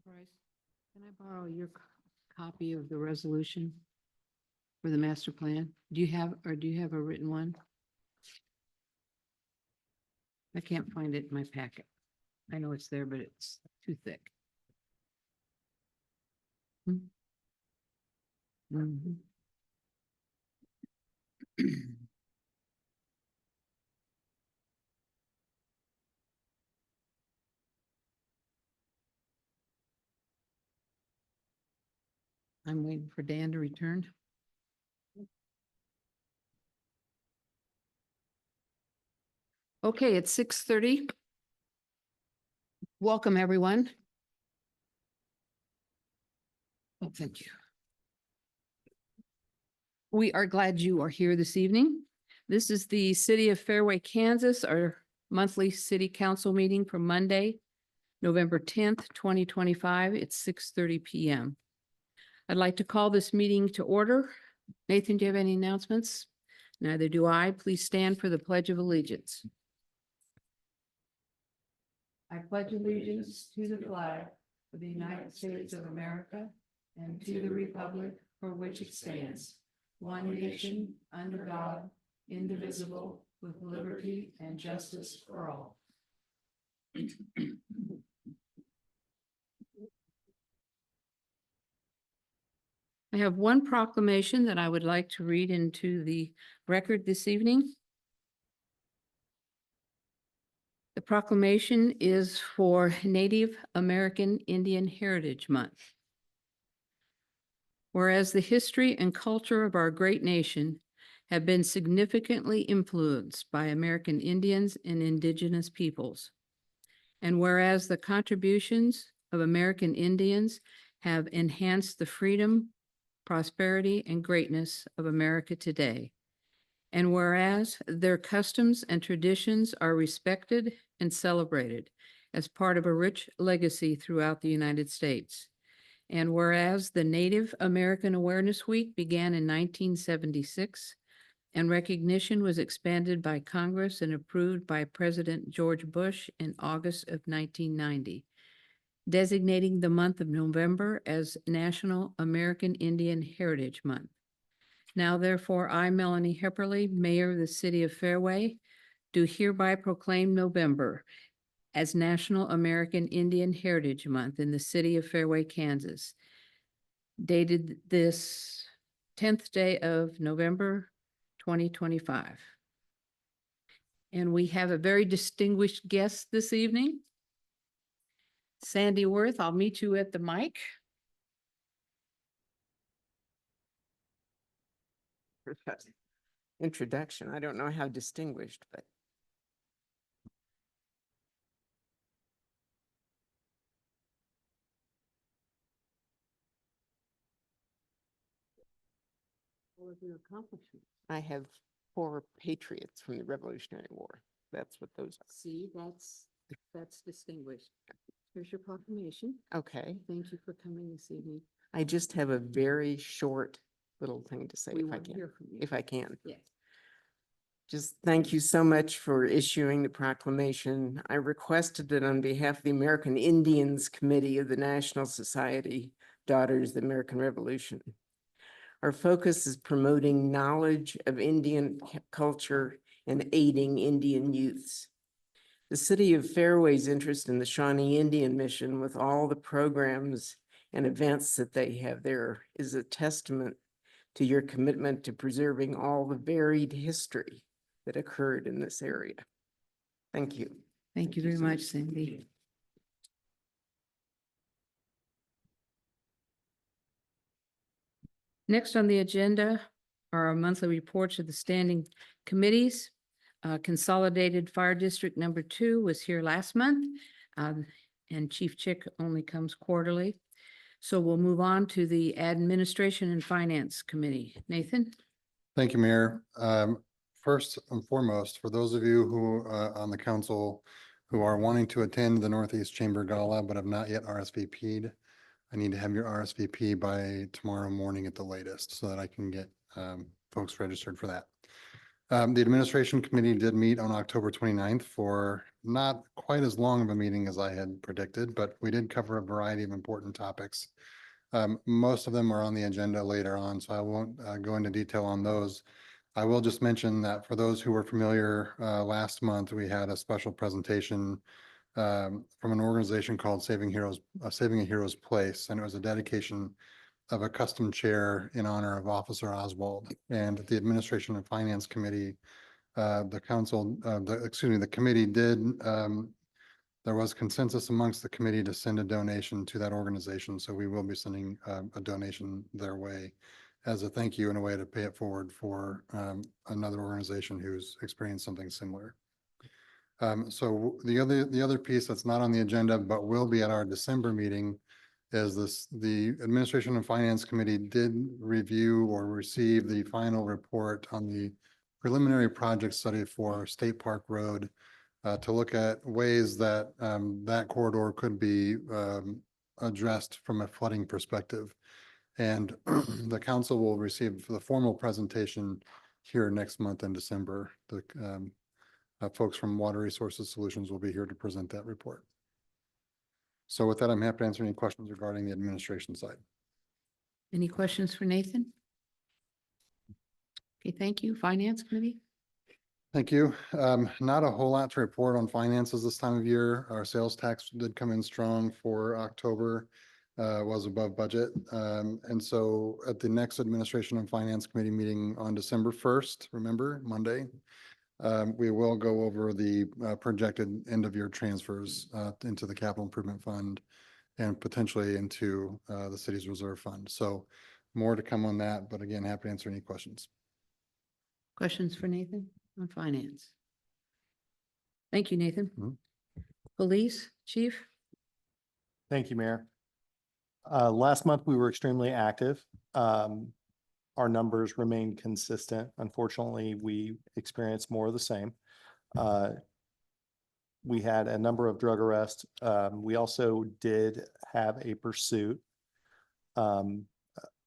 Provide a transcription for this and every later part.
Bryce, can I borrow your copy of the resolution for the master plan? Do you have a written one? I can't find it in my packet. I know it's there, but it's too thick. Mhm. I'm waiting for Dan to return. Okay, it's 6:30. Welcome, everyone. Oh, thank you. We are glad you are here this evening. This is the City of Fairway, Kansas, our monthly city council meeting for Monday, November 10th, 2025. It's 6:30 p.m. I'd like to call this meeting to order. Nathan, do you have any announcements? Neither do I. Please stand for the Pledge of Allegiance. I pledge allegiance to the flag of the United States of America and to the republic for which it stands, one nation, under God, indivisible, with liberty and justice for all. I have one proclamation that I would like to read into the record this evening. The proclamation is for Native American Indian Heritage Month. Whereas the history and culture of our great nation have been significantly influenced by American Indians and indigenous peoples. And whereas the contributions of American Indians have enhanced the freedom, prosperity, and greatness of America today. And whereas their customs and traditions are respected and celebrated as part of a rich legacy throughout the United States. And whereas the Native American Awareness Week began in 1976 and recognition was expanded by Congress and approved by President George Bush in August of 1990, designating the month of November as National American Indian Heritage Month. Now, therefore, I, Melanie Hepperly, Mayor of the City of Fairway, do hereby proclaim November as National American Indian Heritage Month in the City of Fairway, Kansas, dated this 10th day of November, 2025. And we have a very distinguished guest this evening. Sandy Worth, I'll meet you at the mic. For that introduction. I don't know how distinguished, but All of your accomplishments. I have 4 patriots from the Revolutionary War. That's what those are. See, that's distinguished. Here's your proclamation. Okay. Thank you for coming this evening. I just have a very short little thing to say We if I want to can. hear from you. If I can. Yes. Just thank you so much for issuing the proclamation. I requested it on behalf of the American Indians Committee of the National Society Daughters of the American Revolution. Our focus is promoting knowledge of Indian culture and aiding Indian youths. The City of Fairway's interest in the Shawnee Indian Mission with all the programs and events that they have there is a testament to your commitment to preserving all the varied history that occurred in this area. Thank you. Thank you very much, Cindy. Next on the agenda are our monthly reports of the standing committees. Consolidated Fire District Number 2 was here last month, and Chief Chick only comes quarterly. So we'll move on to the Administration and Finance Committee. Nathan? Thank you, Mayor. First and foremost, for those of you who on the council who are wanting to attend the Northeast Chamber Gala but have not yet RSVP'd, I need to have your RSVP by tomorrow morning at the latest so that I can get folks registered for that. The Administration Committee did meet on October 29th for not quite as long of a meeting as I had predicted, but we did cover a variety of important topics. Most of them are on the agenda later on, so I won't go into detail on those. I will just mention that for those who were familiar, last month, we had a special presentation from an organization called Saving a Hero's Place, and it was a dedication of a custom chair in honor of Officer Oswald. And the Administration and Finance Committee, the committee did, there was consensus amongst the committee to send a donation to that organization. So we will be sending a donation their way as a thank you and a way to pay it forward for another organization who's experienced something similar. So the other piece that's not on the agenda, but will be at our December meeting is the Administration and Finance Committee did review or receive the final report on the preliminary project study for State Park Road to look at ways that that corridor could be addressed from a flooding perspective. And the council will receive the formal presentation here next month in December. The folks from Water Resources Solutions will be here to present that report. So with that, I'm happy to answer any questions regarding the administration side. Any questions for Nathan? Okay, thank you. Finance Committee? Thank you. Not a whole lot to report on finances this time of year. Our sales tax did come in strong for October, was above budget. And so at the next Administration and Finance Committee meeting on December 1st, remember, Monday, we will go over the projected end of year transfers into the Capital Improvement Fund and potentially into the city's reserve fund. So more to come on that, but again, happy to answer any questions. Questions for Nathan on finance? Thank you, Nathan. Mhm. Police, Chief? Thank you, Mayor. Last month, we were extremely active. Our numbers remained consistent. Unfortunately, we experienced more of the same. We had a number of drug arrests. We also did have a pursuit.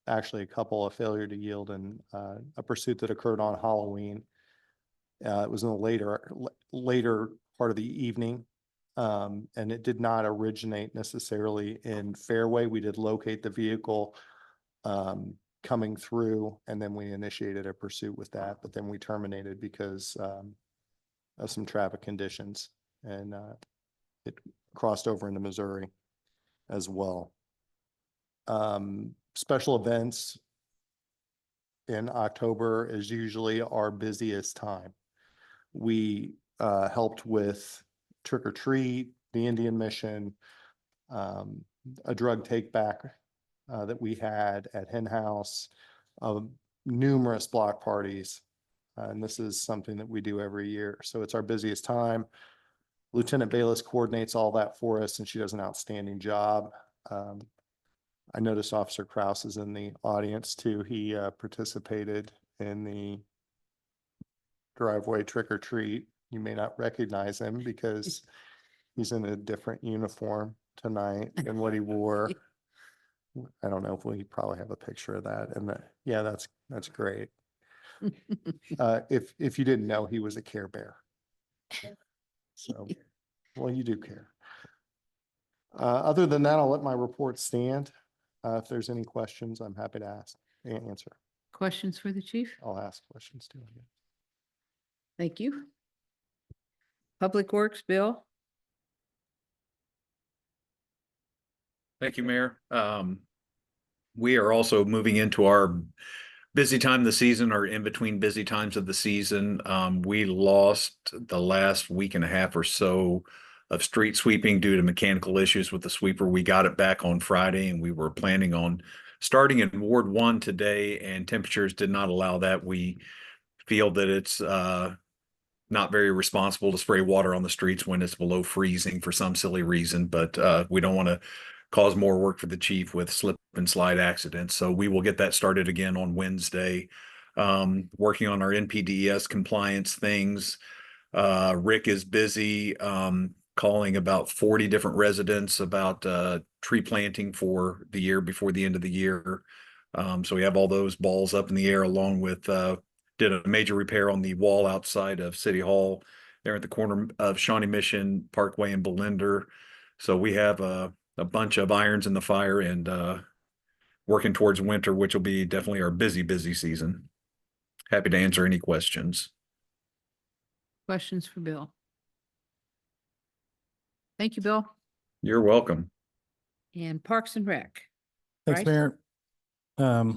Actually, a couple of failure to yield and a pursuit that occurred on Halloween. It was in the later part of the evening. And it did not originate necessarily in Fairway. We did locate the vehicle coming through, and then we initiated a pursuit with that, but then we terminated because of some traffic conditions, and it crossed over into Missouri as well. Special events in October is usually our busiest time. We helped with Trick or Treat, the Indian Mission, a drug take back that we had at Hen House, numerous block parties. And this is something that we do every year. So it's our busiest time. Lieutenant Bayless coordinates all that for us, and she does an outstanding job. I noticed Officer Kraus is in the audience too. He participated in the driveway trick or treat. You may not recognize him because he's in a different uniform tonight than what he wore. I don't know if we probably have a picture of that. And yeah, that's great. If you didn't know, he was a Care Bear. So, well, you do care. Other than that, I'll let my report stand. If there's any questions, I'm happy to ask and answer. Questions for the chief? I'll ask questions too. Thank you. Public Works, Bill? Thank you, Mayor. We are also moving into our busy time of the season, or in between busy times of the season. We lost the last week and a half or so of street sweeping due to mechanical issues with the sweeper. We got it back on Friday, and we were planning on starting in Ward 1 today, and temperatures did not allow that. We feel that it's not very responsible to spray water on the streets when it's below freezing for some silly reason, but we don't want to cause more work for the chief with slip and slide accidents. So we will get that started again on Wednesday. Working on our NPDES compliance things. Rick is busy calling about 40 different residents about tree planting for the year before the end of the year. So we have all those balls up in the air, along with did a major repair on the wall outside of City Hall there at the corner of Shawnee Mission Parkway and Belender. So we have a bunch of irons in the fire, and working towards winter, which will be definitely our busy season. Happy to answer any questions. Questions for Bill? Thank you, Bill. You're welcome. And Parks and Rec. Thanks, Bryce? Mayor.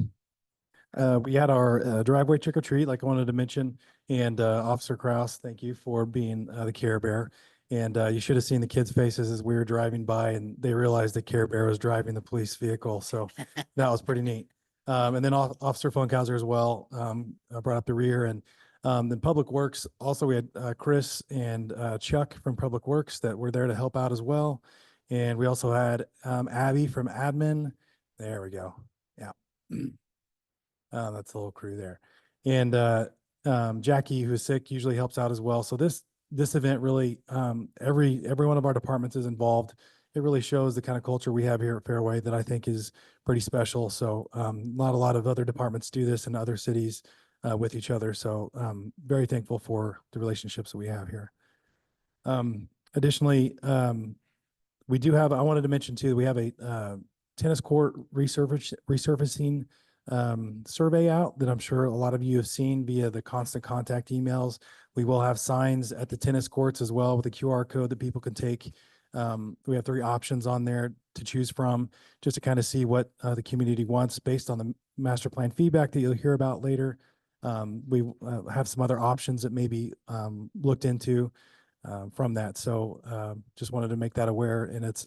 We had our driveway trick or treat, like I wanted to mention, and Officer Kraus, thank you for being the Care Bear. And you should have seen the kids' faces as we were driving by, and they realized that Care Bear was driving the police vehicle, so that was pretty neat. And then Officer Funkhauser as well brought up the rear, and then Public Works. Also, we had Chris and Chuck from Public Works that were there to help out as well. And we also had Abby from Admin. There we go. Yeah. That's the whole crew there. And Jackie, who's sick, usually helps out as well. So this event really, every one of our departments is involved. It really shows the kind of culture we have here at Fairway that I think is pretty special. So not a lot of other departments do this in other cities with each other. So very thankful for the relationships that we have here. Additionally, we do have, I wanted to mention too, we have a tennis court resurfacing survey out that I'm sure a lot of you have seen via the constant contact emails. We will have signs at the tennis courts as well with a QR code that people can take. We have 3 options on there to choose from, just to kind of see what the community wants based on the master plan feedback that you'll hear about later. We have some other options that may be looked into from that. So just wanted to make that aware, and it's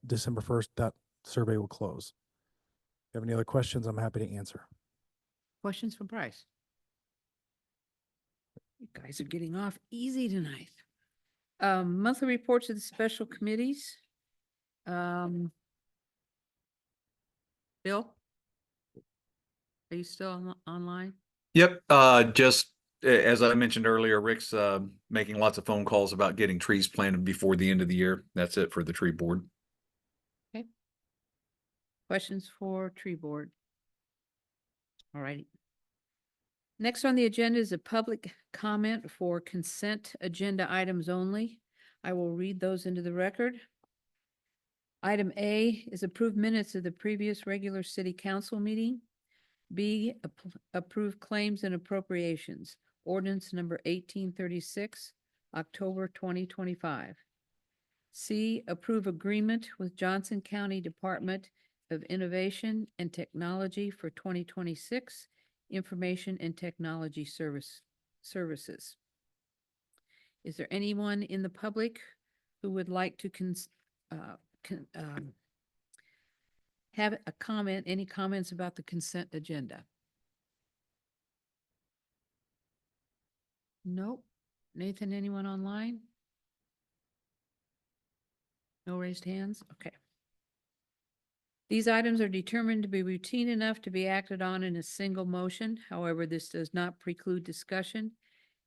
December 1st that survey will close. If you have any other questions, I'm happy to answer. Questions for Bryce? You guys are getting off easy tonight. Monthly reports of the special committees. Bill? Are you still online? Yep. Just as I mentioned earlier, Rick's making lots of phone calls about getting trees planted before the end of the year. That's it for the tree board. Questions for tree board? All righty. Next on the agenda is a public comment for consent agenda items only. I will read those into the record. Item A is approved minutes of the previous regular city council meeting. B, approve claims and appropriations. Ordinance number 1836, October 2025. C, approve agreement with Johnson County Department of Innovation and Technology for 2026 Information and Technology Services. Is there anyone in the public who would like to have a comment, any comments about the consent agenda? Nope. Nathan, anyone online? No raised hands? Okay. These items are determined to be routine enough to be acted on in a single motion. However, this does not preclude discussion.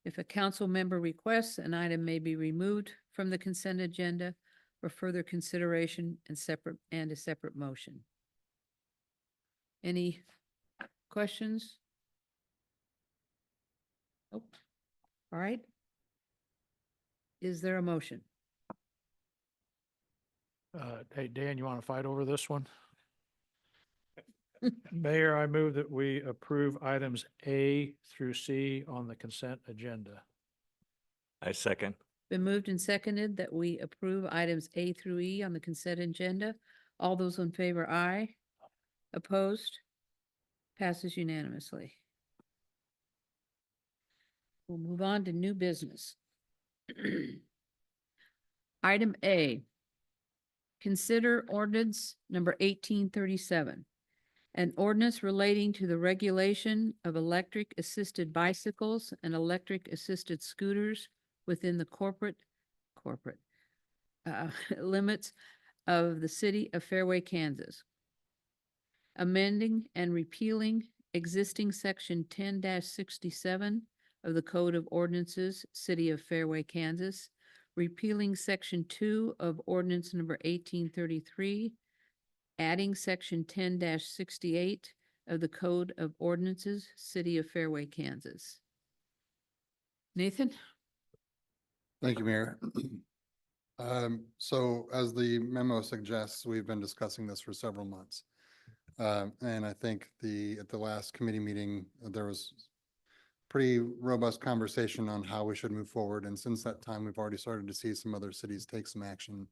If a council member requests, an item may be removed from the consent agenda for further consideration and a separate motion. Any questions? Nope. All right. Is there a motion? Hey, Dan, you want to fight over this one? Mayor, I move that we approve items A through C on the consent agenda. I second. Been moved and seconded that we approve items A through E on the consent agenda. All those in favor, aye. Opposed? Passes unanimously. We'll move on to new business. Item A, consider ordinance number 1837, An ordinance relating to the regulation of electric assisted bicycles and electric assisted scooters within the corporate limits of the city of Fairway, Kansas. Amending and repealing existing section 10-67 of the Code of Ordinances, City of Fairway, Kansas. Repealing section 2 of ordinance number 1833. Adding section 10-68 of the Code of Ordinances, City of Fairway, Kansas. Nathan? Thank you, Mayor. So as the memo suggests, we've been discussing this for several months. And I think at the last committee meeting, there was pretty robust conversation on how we should move forward. And since that time, we've already started to see some other cities take some action.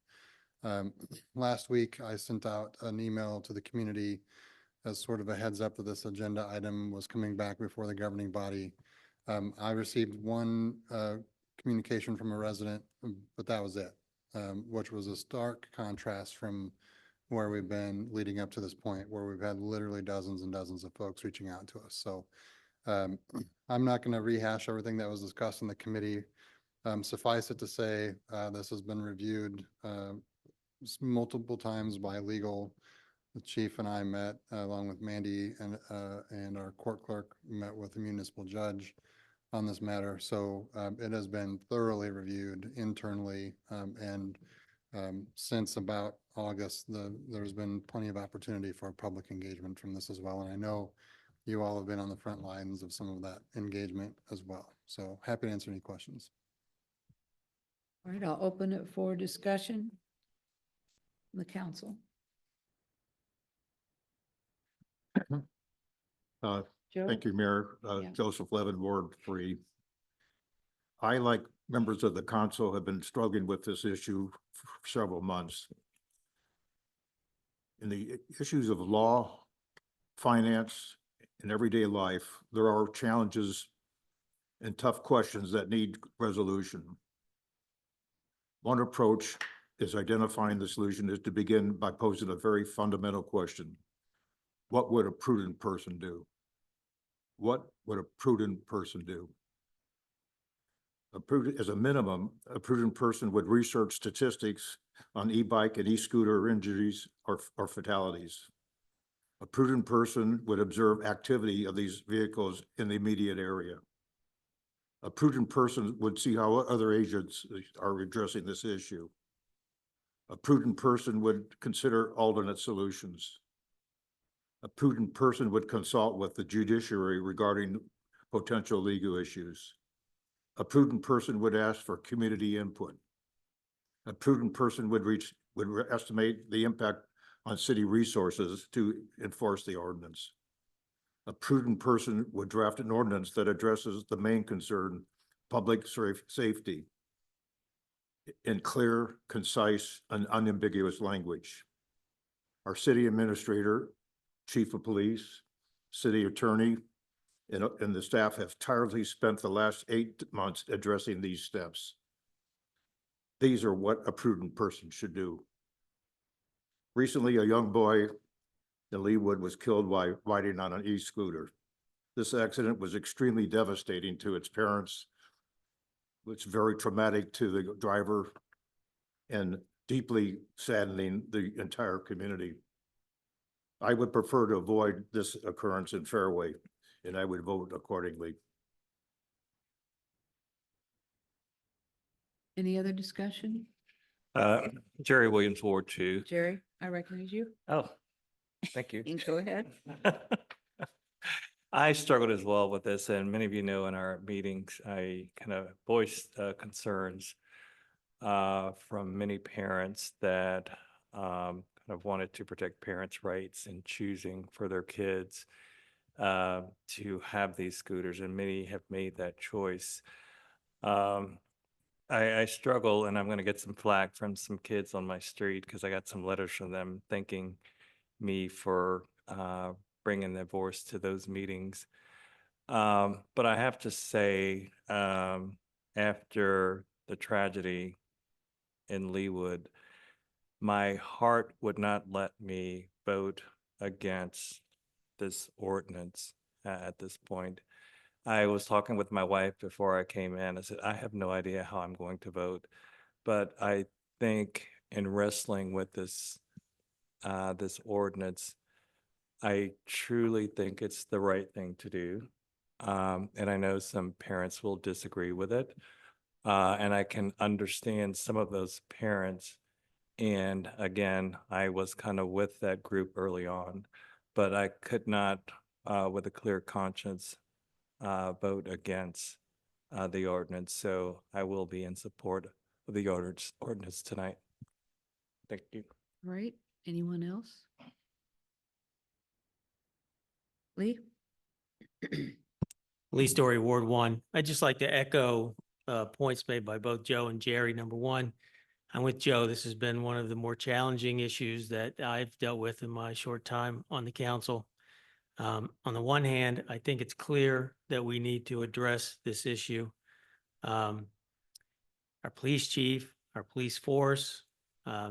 Last week, I sent out an email to the community as sort of a heads up that this agenda item was coming back before the governing body. I received one communication from a resident, but that was it, which was a stark contrast from where we've been leading up to this point, where we've had literally dozens and dozens of folks reaching out to us. So I'm not going to rehash everything that was discussed in the committee. Suffice it to say, this has been reviewed multiple times by legal. The chief and I met along with Mandy and our court clerk met with the municipal judge on this matter. So it has been thoroughly reviewed internally and since about August, there's been plenty of opportunity for public engagement from this as well. And I know you all have been on the front lines of some of that engagement as well. So happy to answer any questions. All right, I'll open it for discussion. The council. Joe? Thank you, Mayor. Yeah. Joseph Levin, Ward 3. I, like members of the council, have been struggling with this issue for several months. In the issues of law, finance, and everyday life, there are challenges and tough questions that need resolution. One approach is identifying the solution is to begin by posing a very fundamental question. What would a prudent person do? What would a prudent person do? As a minimum, a prudent person would research statistics on e-bike and e-scooter injuries or fatalities. A prudent person would observe activity of these vehicles in the immediate area. A prudent person would see how other agents are addressing this issue. A prudent person would consider alternate solutions. A prudent person would consult with the judiciary regarding potential legal issues. A prudent person would ask for community input. A prudent person would estimate the impact on city resources to enforce the ordinance. A prudent person would draft an ordinance that addresses the main concern, public safety, in clear, concise, and unambiguous language. Our city administrator, chief of police, city attorney, and the staff have tirelessly spent the last 8 months addressing these steps. These are what a prudent person should do. Recently, a young boy in Leawood was killed while riding on an e-scooter. This accident was extremely devastating to its parents. It's very traumatic to the driver and deeply saddening the entire community. I would prefer to avoid this occurrence in Fairway, and I would vote accordingly. Any other discussion? Jerry Williams, Ward 2. Jerry, I recognize you. Oh, thank you. You can go ahead. I struggled as well with this, and many of you know in our meetings, I kind of voiced concerns from many parents that kind of wanted to protect parents' rights in choosing for their kids to have these scooters, and many have made that choice. I struggle, and I'm going to get some flack from some kids on my street because I got some letters from them thanking me for bringing their voice to those meetings. But I have to say, after the tragedy in Leawood, my heart would not let me vote against this ordinance at this point. I was talking with my wife before I came in. I said, I have no idea how I'm going to vote, but I think in wrestling with this ordinance, I truly think it's the right thing to do. And I know some parents will disagree with it. And I can understand some of those parents. And again, I was kind of with that group early on, but I could not, with a clear conscience, vote against the ordinance. So I will be in support of the ordinance tonight. Thank you. All right, anyone else? Lee? Lee Story, Ward 1. I'd just like to echo points made by both Joe and Jerry. Number one, I'm with Joe. This has been one of the more challenging issues that I've dealt with in my short time on the council. On the one hand, I think it's clear that we need to address this issue. Our police chief, our police force,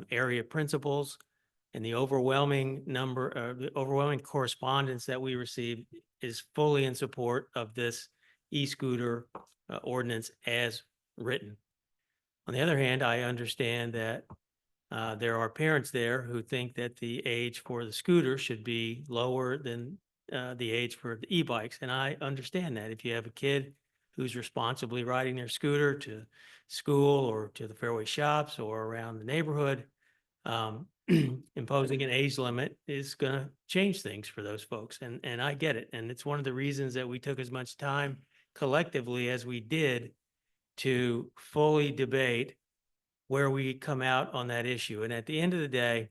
area principals, and the overwhelming correspondence that we received is fully in support of this e-scooter ordinance as written. On the other hand, I understand that there are parents there who think that the age for the scooter should be lower than the age for the e-bikes. And I understand that. If you have a kid who's responsibly riding their scooter to school or to the Fairway shops or around the neighborhood, imposing an age limit is going to change things for those folks. And I get it. And it's one of the reasons that we took as much time collectively as we did to fully debate where we come out on that issue. And at the end of the day,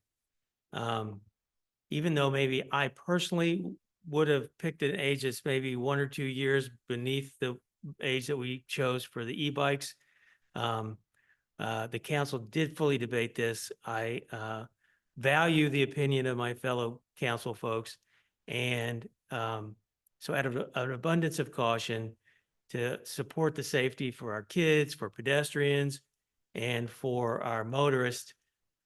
even though maybe I personally would have picked an age that's maybe 1 or 2 years beneath the age that we chose for the e-bikes, the council did fully debate this. I value the opinion of my fellow council folks. And so out of an abundance of caution to support the safety for our kids, for pedestrians, and for our motorists,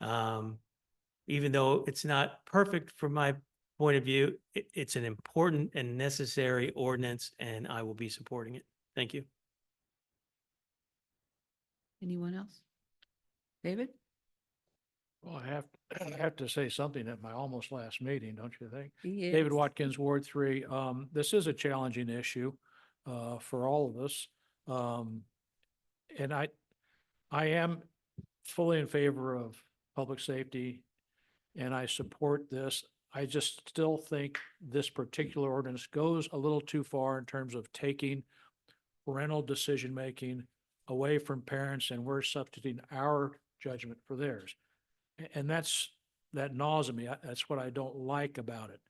even though it's not perfect from my point of view, it's an important and necessary ordinance, and I will be supporting it. Thank you. Anyone else? David? Well, I have to say something at my almost last meeting, don't you think? Yes. David Watkins, Ward 3. This is a challenging issue for all of us. And I am fully in favor of public safety, and I support this. I just still think this particular ordinance goes a little too far in terms of taking parental decision-making away from parents, and we're substituting our judgment for theirs. And that gnaws at me. That's what I don't like about it.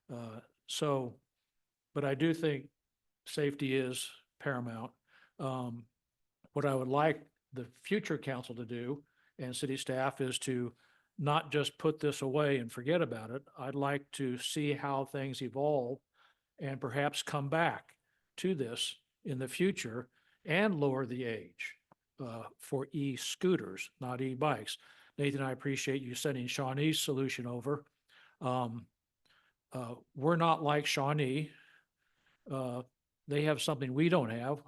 But I do think safety is paramount. What I would like the future council to do and city staff is to not just put this away and forget about it. I'd like to see how things evolve and perhaps come back to this in the future and lower the age for e-scooters, not e-bikes. Nathan, I appreciate you sending Shawnee's solution over. We're not like Shawnee. They have something we don't have,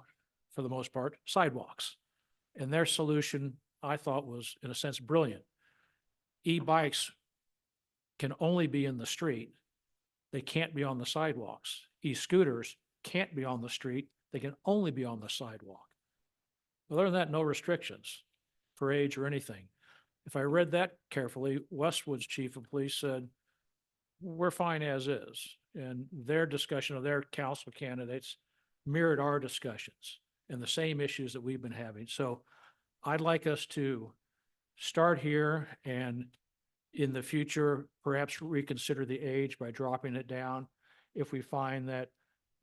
for the most part, sidewalks. And their solution, I thought, was, in a sense, brilliant. E-bikes can only be in the street. They can't be on the sidewalks. E-scooters can't be on the street. They can only be on the sidewalk. Other than that, no restrictions for age or anything. If I read that carefully, Westwood's chief of police said, we're fine as is. And their discussion of their council candidates mirrored our discussions and the same issues that we've been having. So I'd like us to start here and in the future, perhaps reconsider the age by dropping it down. If we find that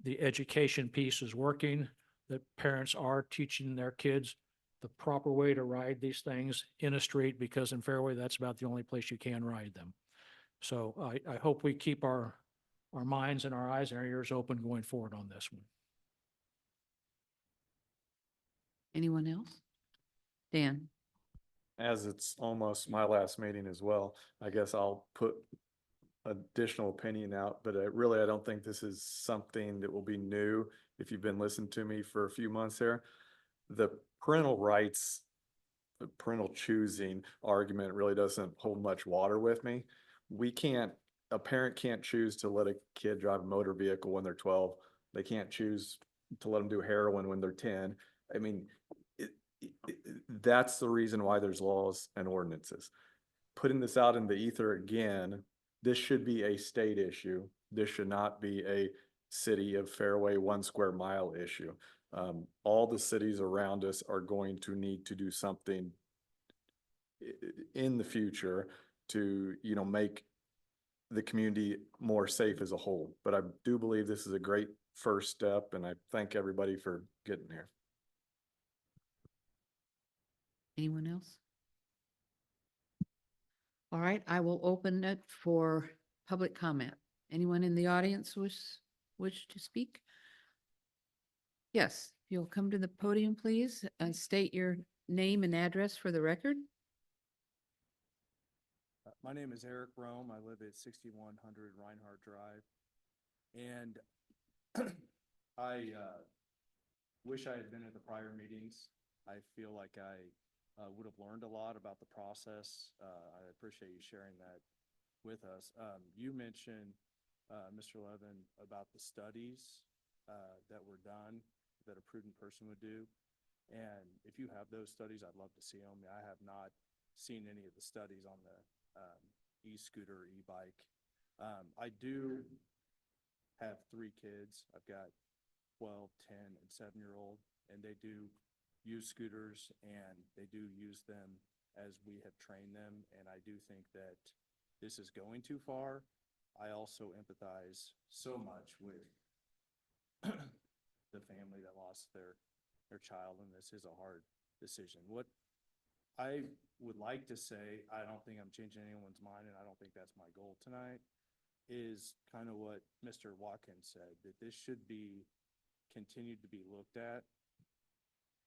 the education piece is working, that parents are teaching their kids the proper way to ride these things in a street, because in Fairway, that's about the only place you can ride them. So I hope we keep our minds and our eyes and our ears open going forward on this one. Anyone else? Dan? As it's almost my last meeting as well, I guess I'll put additional opinion out, but I don't think this is something that will be new. If you've been listening to me for a few months here, the parental rights, the parental choosing argument really doesn't hold much water with me. A parent can't choose to let a kid drive a motor vehicle when they're 12. They can't choose to let them do heroin when they're 10. I mean, that's the reason why there's laws and ordinances. Putting this out in the ether again, this should be a state issue. This should not be a city of Fairway 1 square mile issue. All the cities around us are going to need to do something in the future to, make the community more safe as a whole. But I do believe this is a great first step, and I thank everybody for getting here. Anyone else? All right, I will open it for public comment. Anyone in the audience wish to speak? Yes, you'll come to the podium, please, and state your name and address for the record. My name is Eric Rome. I live at 6100 Reinhardt Drive. And I wish I had been at the prior meetings. I feel like I would have learned a lot about the process. I appreciate you sharing that with us. You mentioned, Mr. Levin, about the studies that were done that a prudent person would do. And if you have those studies, I'd love to see them. I have not seen any of the studies on the e-scooter, e-bike. I do have 3 kids. I've got 12, 10, and 7-year-old, and they do use scooters and they do use them as we have trained them. And I do think that this is going too far. I also empathize so much with the family that lost their child, and this is a hard decision. What I would like to say, I don't think I'm changing anyone's mind, and I don't think that's my goal tonight, is kind of what Mr. Watkins said, that this should be continued to be looked at.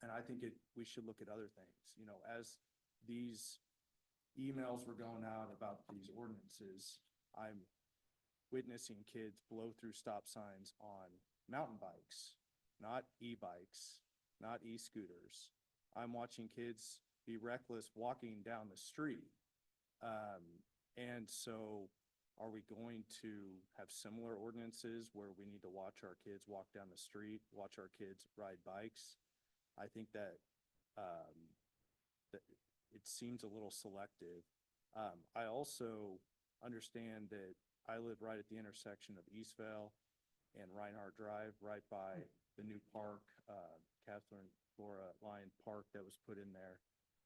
And I think we should look at other things. As these emails were going out about these ordinances, I'm witnessing kids blow through stop signs on mountain bikes, not e-bikes, not e-scooters. I'm watching kids be reckless walking down the street. And so are we going to have similar ordinances where we need to watch our kids walk down the street, watch our kids ride bikes? I think that it seems a little selective. I also understand that I live right at the intersection of Eastvale and Reinhardt Drive, right by the new park, Catherine Flora Lyon Park that was put in there,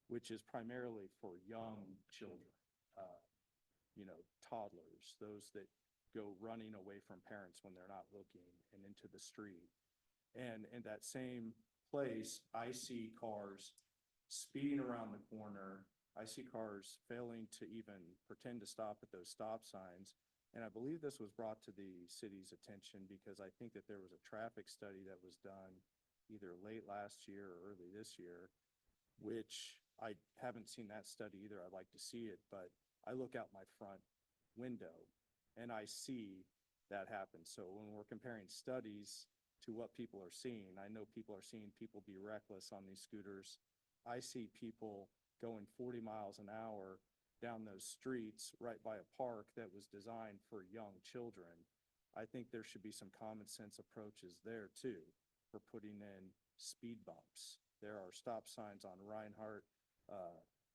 which is primarily for young children, toddlers, those that go running away from parents when they're not looking and into the street. And in that same place, I see cars speeding around the corner. I see cars failing to even pretend to stop at those stop signs. And I believe this was brought to the city's attention because I think that there was a traffic study that was done either late last year or early this year, which I haven't seen that study either. I'd like to see it, but I look out my front window and I see that happen. So when we're comparing studies to what people are seeing, I know people are seeing people be reckless on these scooters. I see people going 40 miles an hour down those streets right by a park that was designed for young children. I think there should be some common sense approaches there too for putting in speed bumps. There are stop signs on Reinhardt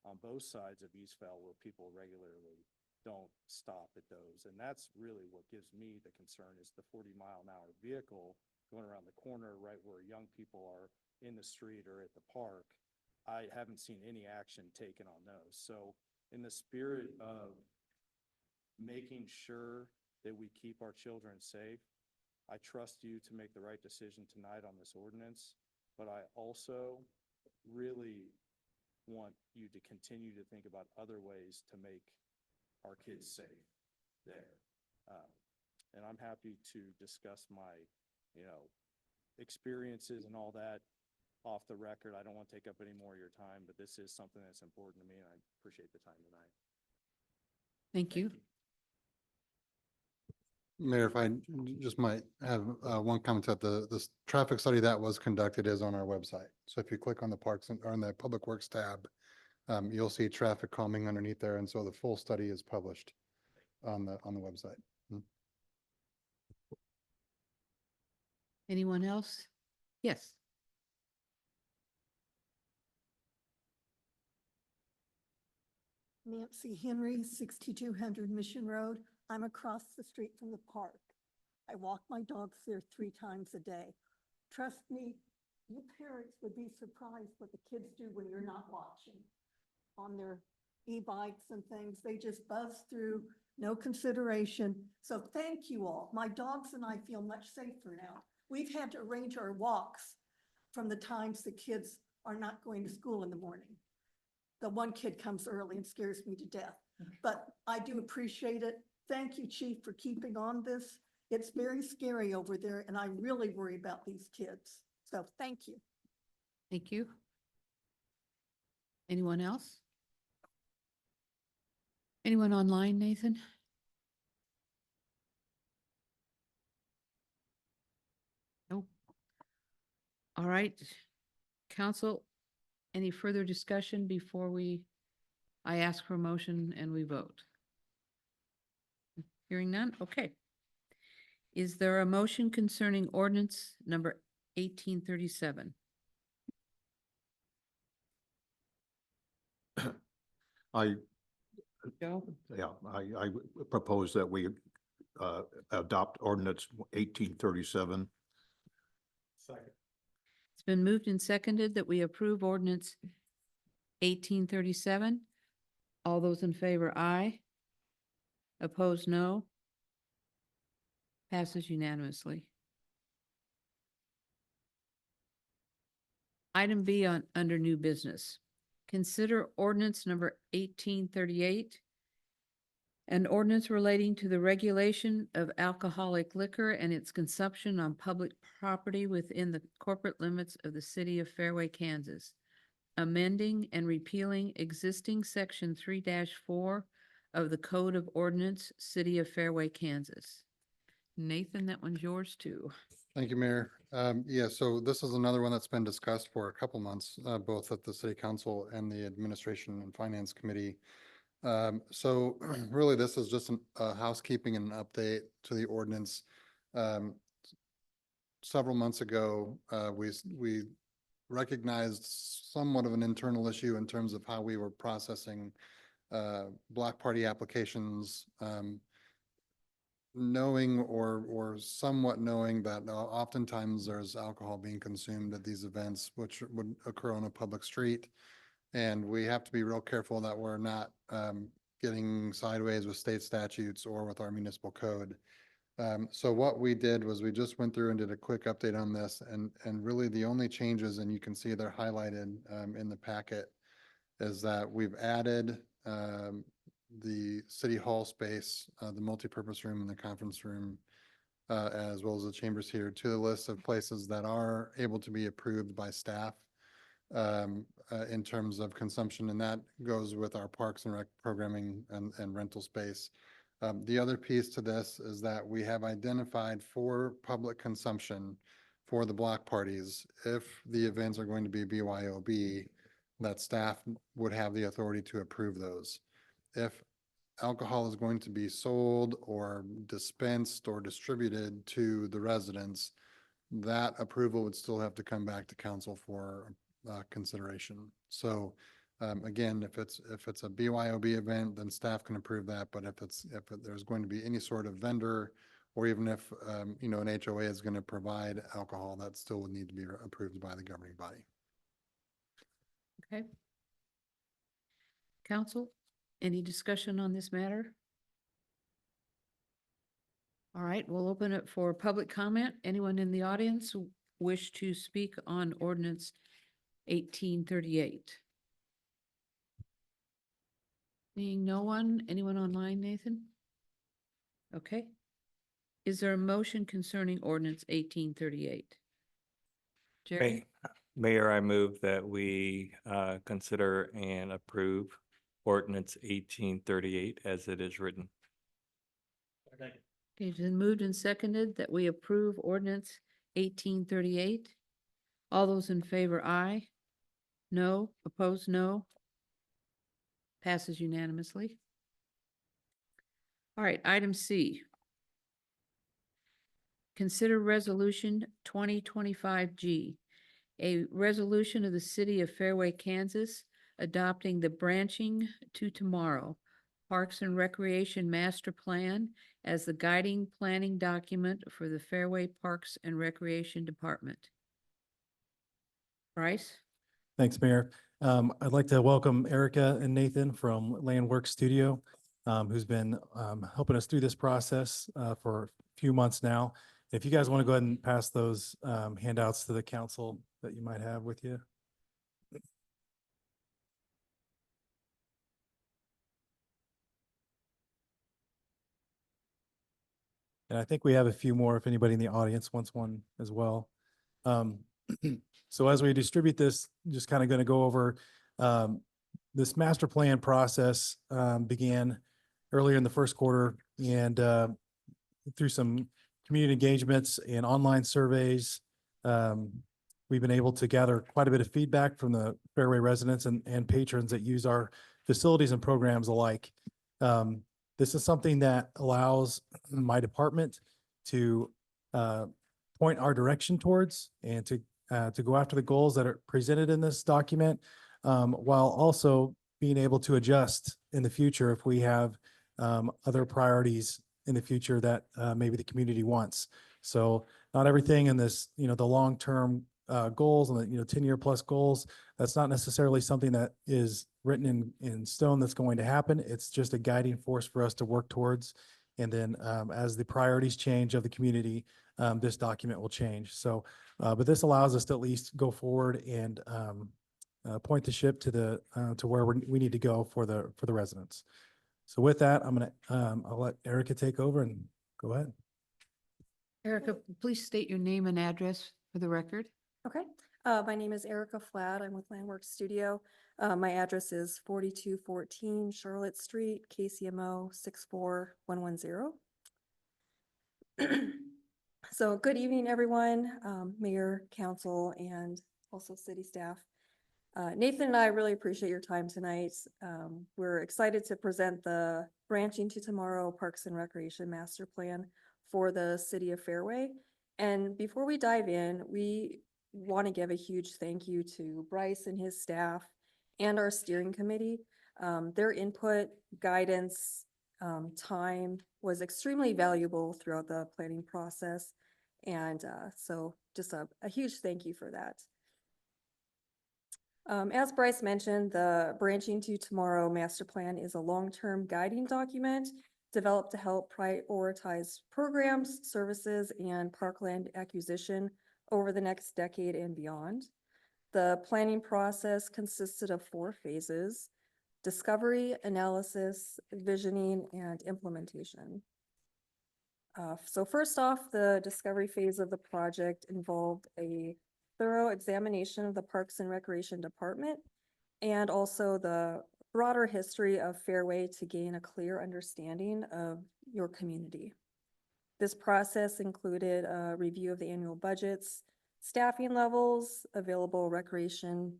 on both sides of Eastvale where people regularly don't stop at those. And that's really what gives me the concern is the 40-mile-an-hour vehicle going around the corner right where young people are in the street or at the park. I haven't seen any action taken on those. So in the spirit of making sure that we keep our children safe, I trust you to make the right decision tonight on this ordinance, but I also really want you to continue to think about other ways to make our kids safe there. And I'm happy to discuss my, experiences and all that off the record. I don't want to take up any more of your time, but this is something that's important to me and I appreciate the time tonight. Thank you. Mayor, if I just might have one comment that this traffic study that was conducted is on our website. So if you click on the parks and on the Public Works tab, you'll see traffic calming underneath there. And so the full study is published on the website. Anyone else? Yes. Nancy Henry, 6200 Mission Road. I'm across the street from the park. I walk my dogs there 3 times a day. Trust me, you parents would be surprised what the kids do when you're not watching. On their e-bikes and things, they just buzz through, no consideration. So thank you all. My dogs and I feel much safer now. We've had to arrange our walks from the times the kids are not going to school in the morning. The one kid comes early and scares me to death, but I do appreciate it. Thank you, Chief, for keeping on this. It's very scary over there, and I really worry about these kids. So thank you. Thank you. Anyone else? Anyone online, Nathan? Nope. All right. Council, any further discussion before I ask for a motion and we vote? Hearing none? Okay. Is there a motion concerning ordinance number 1837? Joe? I propose that we adopt ordinance 1837. Second. It's been moved and seconded that we approve ordinance 1837. All those in favor, aye. Opposed, no. Passes unanimously. Item B under new business. Consider ordinance number 1838, an ordinance relating to the regulation of alcoholic liquor and its consumption on public property within the corporate limits of the city of Fairway, Kansas, amending and repealing existing section 3-4 of the Code of Ordinance, City of Fairway, Kansas. Nathan, that one's yours too. Thank you, Mayor. Yeah, so this is another one that's been discussed for a couple months, both at the City Council and the Administration and Finance Committee. So really, this is just a housekeeping and an update to the ordinance. Several months ago, we recognized somewhat of an internal issue in terms of how we were processing block party applications, knowing or somewhat knowing that oftentimes there's alcohol being consumed at these events, which would occur on a public street. And we have to be real careful that we're not getting sideways with state statutes or with our municipal code. So what we did was we just went through and did a quick update on this, and really the only changes, and you can see they're highlighted in the packet, is that we've added the city hall space, the multipurpose room and the conference room, as well as the chambers here, to the list of places that are able to be approved by staff in terms of consumption, and that goes with our parks and rec programming and rental space. The other piece to this is that we have identified for public consumption for the block parties, if the events are going to be BYOB, that staff would have the authority to approve those. If alcohol is going to be sold or dispensed or distributed to the residents, that approval would still have to come back to council for consideration. So again, if it's a BYOB event, then staff can approve that. But if there's going to be any sort of vendor, or even if an HOA is going to provide alcohol, that still would need to be approved by the governing body. Okay. Council, any discussion on this matter? All right, we'll open it for public comment. Anyone in the audience wish to speak on ordinance 1838? Seeing no one, anyone online, Nathan? Okay. Is there a motion concerning ordinance 1838? Jerry? Mayor, I move that we consider and approve ordinance 1838 as it is written. Okay, it's been moved and seconded that we approve ordinance 1838. All those in favor, aye. No, opposed, no. Passes unanimously. All right, item C. Consider resolution 2025G, a resolution of the city of Fairway, Kansas, adopting the Branching to Tomorrow Parks and Recreation Master Plan as the guiding planning document for the Fairway Parks and Recreation Department. Bryce? Thanks, Mayor. I'd like to welcome Erica and Nathan from Landworks Studio, who's been helping us through this process for a few months now. If you guys want to go ahead and pass those handouts to the council that you might have with you. And I think we have a few more if anybody in the audience wants one as well. So as we distribute this, just kind of going to go over this master plan process began earlier in the first quarter, and through some community engagements and online surveys, we've been able to gather quite a bit of feedback from the Fairway residents and patrons that use our facilities and programs alike. This is something that allows my department to point our direction towards and to go after the goals that are presented in this document, while also being able to adjust in the future if we have other priorities in the future that maybe the community wants. So not everything in this, the long-term goals and the 10-year plus goals, that's not necessarily something that is written in stone that's going to happen. It's just a guiding force for us to work towards. And then as the priorities change of the community, this document will change. So, but this allows us to at least go forward and point the ship to where we need to go for the residents. So with that, I'll let Erica take over and go ahead. Erica, please state your name and address for the record. Okay, my name is Erica Flatt. I'm with Landworks Studio. My address is 4214 Charlotte Street, KCMO 64110. So good evening, everyone, Mayor, Council, and also city staff. Nathan and I really appreciate your time tonight. We're excited to present the Branching to Tomorrow Parks and Recreation Master Plan for the city of Fairway. And before we dive in, we want to give a huge thank you to Bryce and his staff and our steering committee. Their input, guidance, time was extremely valuable throughout the planning process. And so just a huge thank you for that. As Bryce mentioned, the Branching to Tomorrow Master Plan is a long-term guiding document developed to help prioritize programs, services, and parkland acquisition over the next decade and beyond. The planning process consisted of 4 phases: discovery, analysis, visioning, and implementation. So first off, the discovery phase of the project involved a thorough examination of the Parks and Recreation Department and also the broader history of Fairway to gain a clear understanding of your community. This process included a review of the annual budgets, staffing levels, available recreation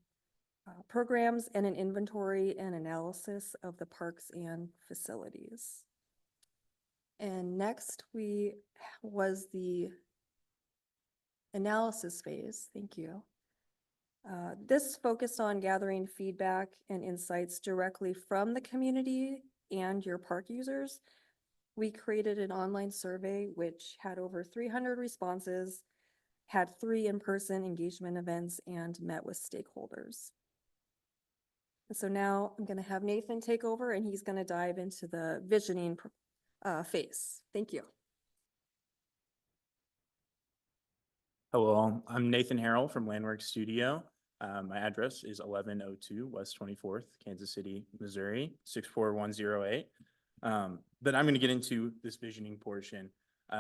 programs, and an inventory and analysis of the parks and facilities. And next was the analysis phase. Thank you. This focused on gathering feedback and insights directly from the community and your park users. We created an online survey which had over 300 responses, had 3 in-person engagement events, and met with stakeholders. And so now I'm going to have Nathan take over, and he's going to dive into the visioning phase. Thank you. Hello, I'm Nathan Harrell from Landworks Studio. My address is 1102 West 24th, Kansas City, Missouri, 64108. But I'm going to get into this visioning portion.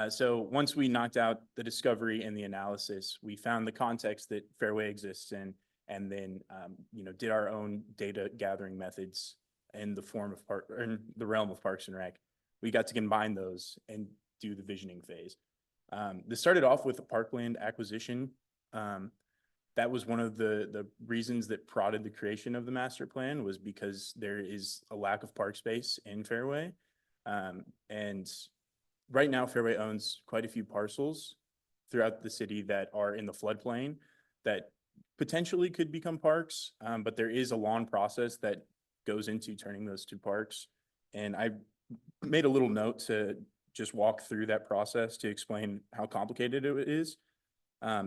So once we knocked out the discovery and the analysis, we found the context that Fairway exists in, and then did our own data gathering methods in the form of in the realm of Parks and Rec. We got to combine those and do the visioning phase. This started off with a parkland acquisition. That was one of the reasons that prodded the creation of the master plan, was because there is a lack of park space in Fairway. And right now Fairway owns quite a few parcels throughout the city that are in the floodplain that potentially could become parks. But there is a long process that goes into turning those to parks. And I made a little note to just walk through that process to explain how complicated it is.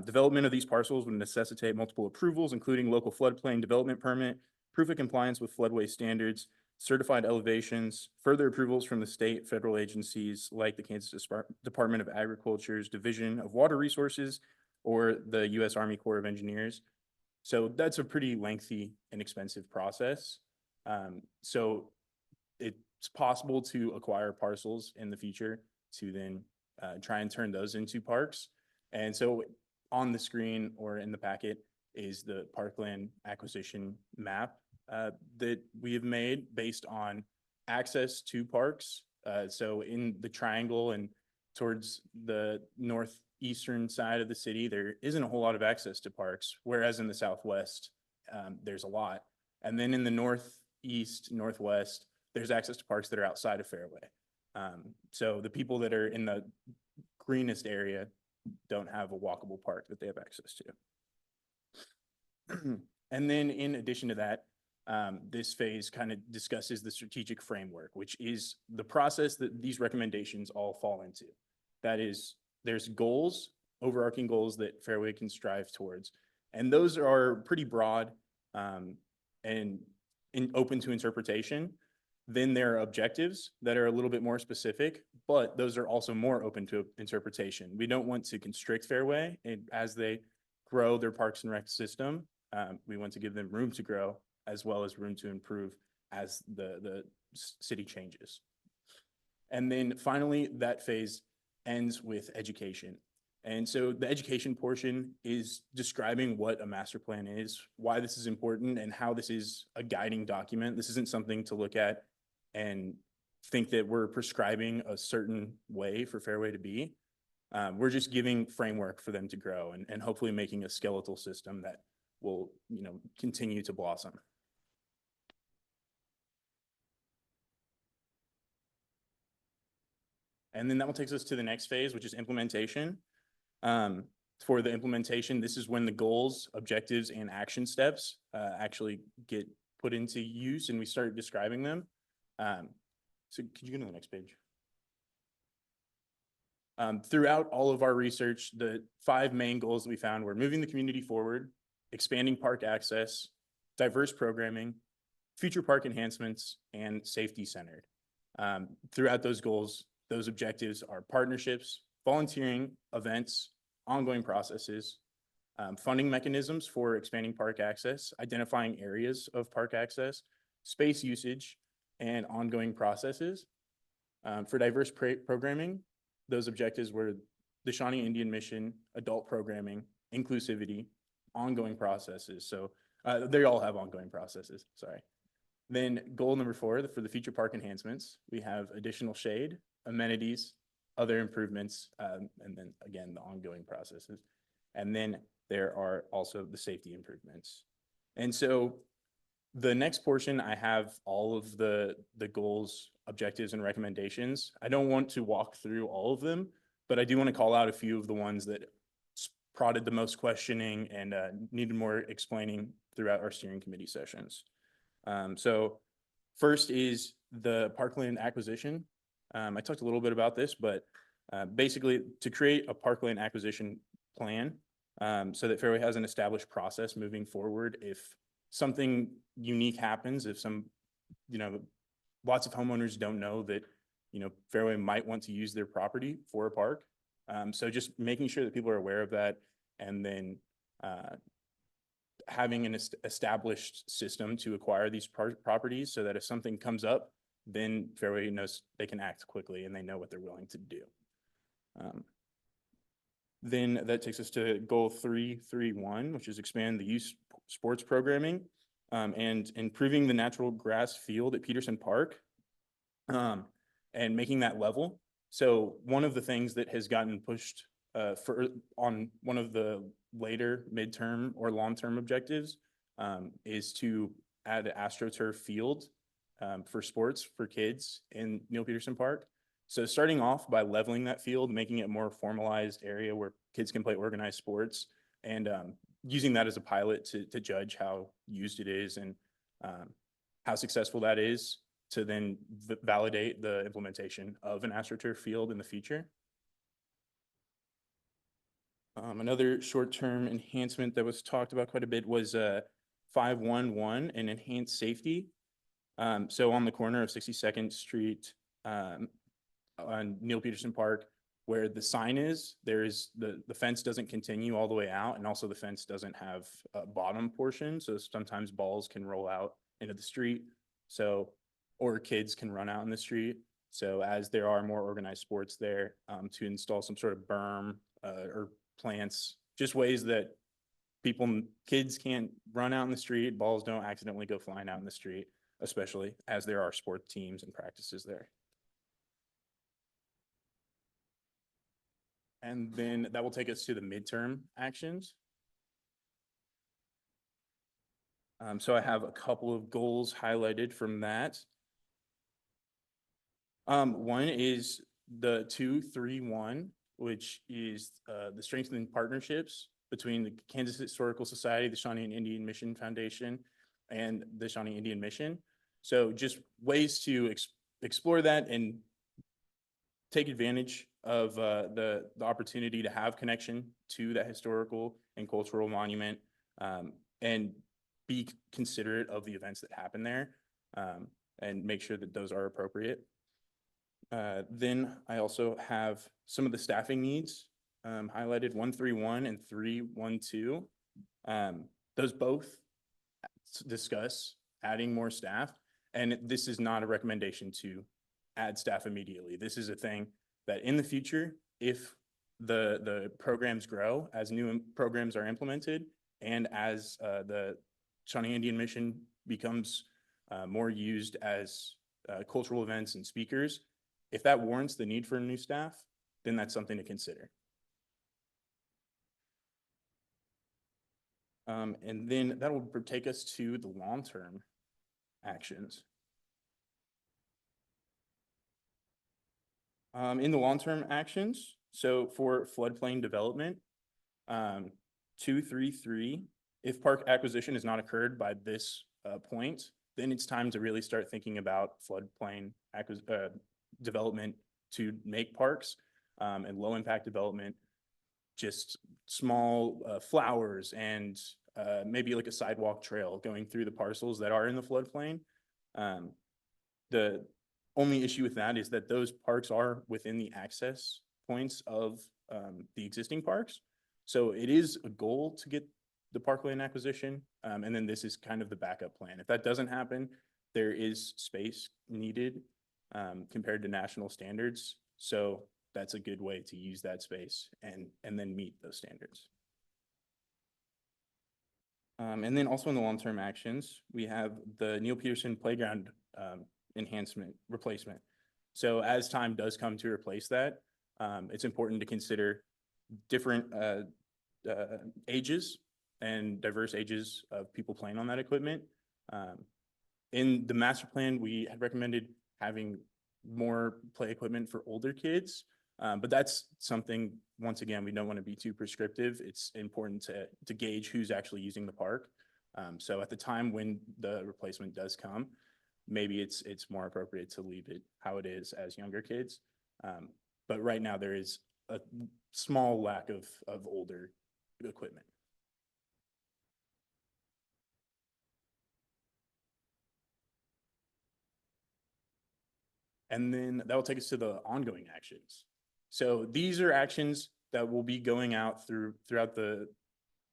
Development of these parcels would necessitate multiple approvals, including local floodplain development permit, proof of compliance with floodway standards, certified elevations, further approvals from the state, federal agencies like the Kansas Department of Agriculture's Division of Water Resources or the U.S. Army Corps of Engineers. So that's a pretty lengthy and expensive process. So it's possible to acquire parcels in the future to then try and turn those into parks. And so on the screen or in the packet is the parkland acquisition map that we have made based on access to parks. So in the triangle and towards the northeastern side of the city, there isn't a whole lot of access to parks, whereas in the southwest, there's a lot. And then in the northeast, northwest, there's access to parks that are outside of Fairway. So the people that are in the greenest area don't have a walkable park that they have access to. And then in addition to that, this phase kind of discusses the strategic framework, which is the process that these recommendations all fall into. That is, there's goals, overarching goals that Fairway can strive towards. And those are pretty broad and open to interpretation. Then there are objectives that are a little bit more specific, but those are also more open to interpretation. We don't want to constrict Fairway, and as they grow their Parks and Rec system, we want to give them room to grow as well as room to improve as the city changes. And then finally, that phase ends with education. And so the education portion is describing what a master plan is, why this is important, and how this is a guiding document. This isn't something to look at and think that we're prescribing a certain way for Fairway to be. We're just giving framework for them to grow and hopefully making a skeletal system that will, continue to blossom. And then that will take us to the next phase, which is implementation. For the implementation, this is when the goals, objectives, and action steps actually get put into use and we start describing them. So could you go to the next page? Throughout all of our research, the 5 main goals that we found were moving the community forward, expanding park access, diverse programming, future park enhancements, and safety centered. Throughout those goals, those objectives are partnerships, volunteering, events, ongoing processes, funding mechanisms for expanding park access, identifying areas of park access, space usage, and ongoing processes. For diverse programming, those objectives were the Shawnee Indian Mission, adult programming, inclusivity, ongoing processes. So they all have ongoing processes, sorry. Then goal number 4, for the future park enhancements, we have additional shade, amenities, other improvements, and then again, the ongoing processes. And then there are also the safety improvements. And so the next portion, I have all of the goals, objectives, and recommendations. I don't want to walk through all of them, but I do want to call out a few of the ones that prodded the most questioning and needed more explaining throughout our steering committee sessions. So first is the parkland acquisition. I talked a little bit about this, but basically to create a parkland acquisition plan so that Fairway has an established process moving forward. If something unique happens, if lots of homeowners don't know that, Fairway might want to use their property for a park. So just making sure that people are aware of that, and then having an established system to acquire these properties so that if something comes up, then Fairway knows they can act quickly and they know what they're willing to do. Then that takes us to goal 3.3.1, which is expand the youth sports programming and improving the natural grass field at Peterson Park and making that level So one of the things that has gotten pushed on one of the later midterm or long-term objectives is to add an AstroTurf field for sports for kids in Neil Peterson Park. So starting off by leveling that field, making it a more formalized area where kids can play organized sports, and using that as a pilot to judge how used it is and how successful that is, to then validate the implementation of an AstroTurf field in the future. Another short-term enhancement that was talked about quite a bit was 511 and enhanced safety. So on the corner of 62nd Street on Neil Peterson Park, where the sign is, there's the fence doesn't continue all the way out, and also the fence doesn't have a bottom portion. So sometimes balls can roll out into the street. So, or kids can run out in the street. So as there are more organized sports there, to install some sort of berm or plants, just ways that kids can't run out in the street, balls don't accidentally go flying out in the street, especially as there are sport teams and practices there. And then that will take us to the midterm actions. So I have a couple of goals highlighted from that. One is the 2-3-1, which is the strengthening partnerships between the Kansas Historical Society, the Shawnee Indian Mission Foundation, and the Shawnee Indian Mission. So just ways to explore that and take advantage of the opportunity to have connection to that historical and cultural monument, and be considerate of the events that happen there, and make sure that those are appropriate. Then I also have some of the staffing needs highlighted, 131 and 312. Those both discuss adding more staff, and this is not a recommendation to add staff immediately. This is a thing that in the future, if the programs grow, as new programs are implemented, and as the Shawnee Indian Mission becomes more used as cultural events and speakers, if that warrants the need for new staff, then that's something to consider. And then that will take us to the long-term actions. In the long-term actions, so for floodplain development, 233, if park acquisition has not occurred by this point, then it's time to really start thinking about floodplain development to make parks, and low impact development, just small flowers and maybe like a sidewalk trail going through the parcels that are in the floodplain. The only issue with that is that those parks are within the access points of the existing parks. So it is a goal to get the parkland acquisition. And then this is kind of the backup plan. If that doesn't happen, there is space needed compared to national standards. So that's a good way to use that space and then meet those standards. And then also in the long-term actions, we have the Neil Peterson Playground enhancement replacement. So as time does come to replace that, it's important to consider different ages and diverse ages of people playing on that equipment. In the master plan, we had recommended having more play equipment for older kids, but that's something, once again, we don't want to be too prescriptive. It's important to gauge who's actually using the park. So at the time when the replacement does come, maybe it's more appropriate to leave it how it is as younger kids. But right now there is a small lack of older equipment. And then that will take us to the ongoing actions. So these are actions that will be going out throughout the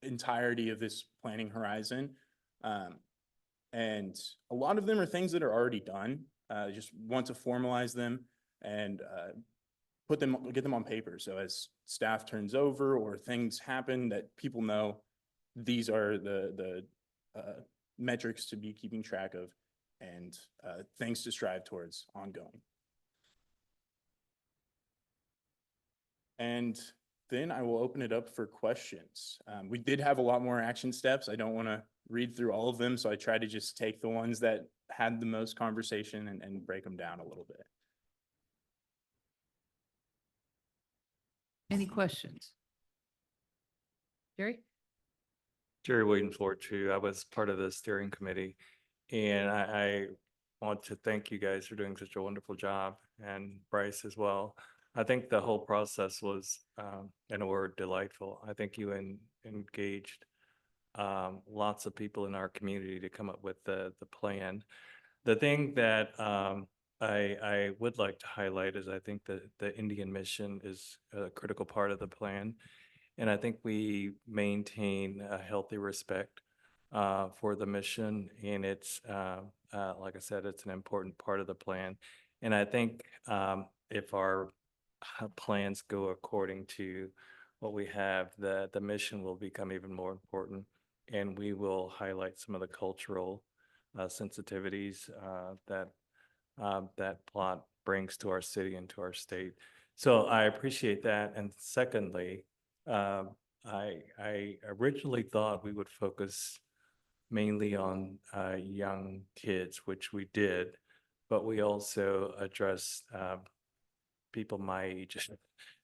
entirety of this planning horizon. And a lot of them are things that are already done. Just want to formalize them and get them on paper. So as staff turns over or things happen that people know, these are the metrics to be keeping track of and things to strive towards ongoing. And then I will open it up for questions. We did have a lot more action steps. I don't want to read through all of them, so I tried to just take the ones that had the most conversation and break them down a little bit. Any questions? Jerry? Jerry Williams, Ward 2. I was part of the steering committee, and I want to thank you guys for doing such a wonderful job, and Bryce as well. I think the whole process was, in a word, delightful. I think you engaged lots of people in our community to come up with the plan. The thing that I would like to highlight is I think that the Indian mission is a critical part of the plan. And I think we maintain a healthy respect for the mission. And it's, like I said, it's an important part of the plan. And I think if our plans go according to what we have, the mission will become even more important. And we will highlight some of the cultural sensitivities that plot brings to our city and to our state. So I appreciate that. And secondly, I originally thought we would focus mainly on young kids, which we did, but we also address people my age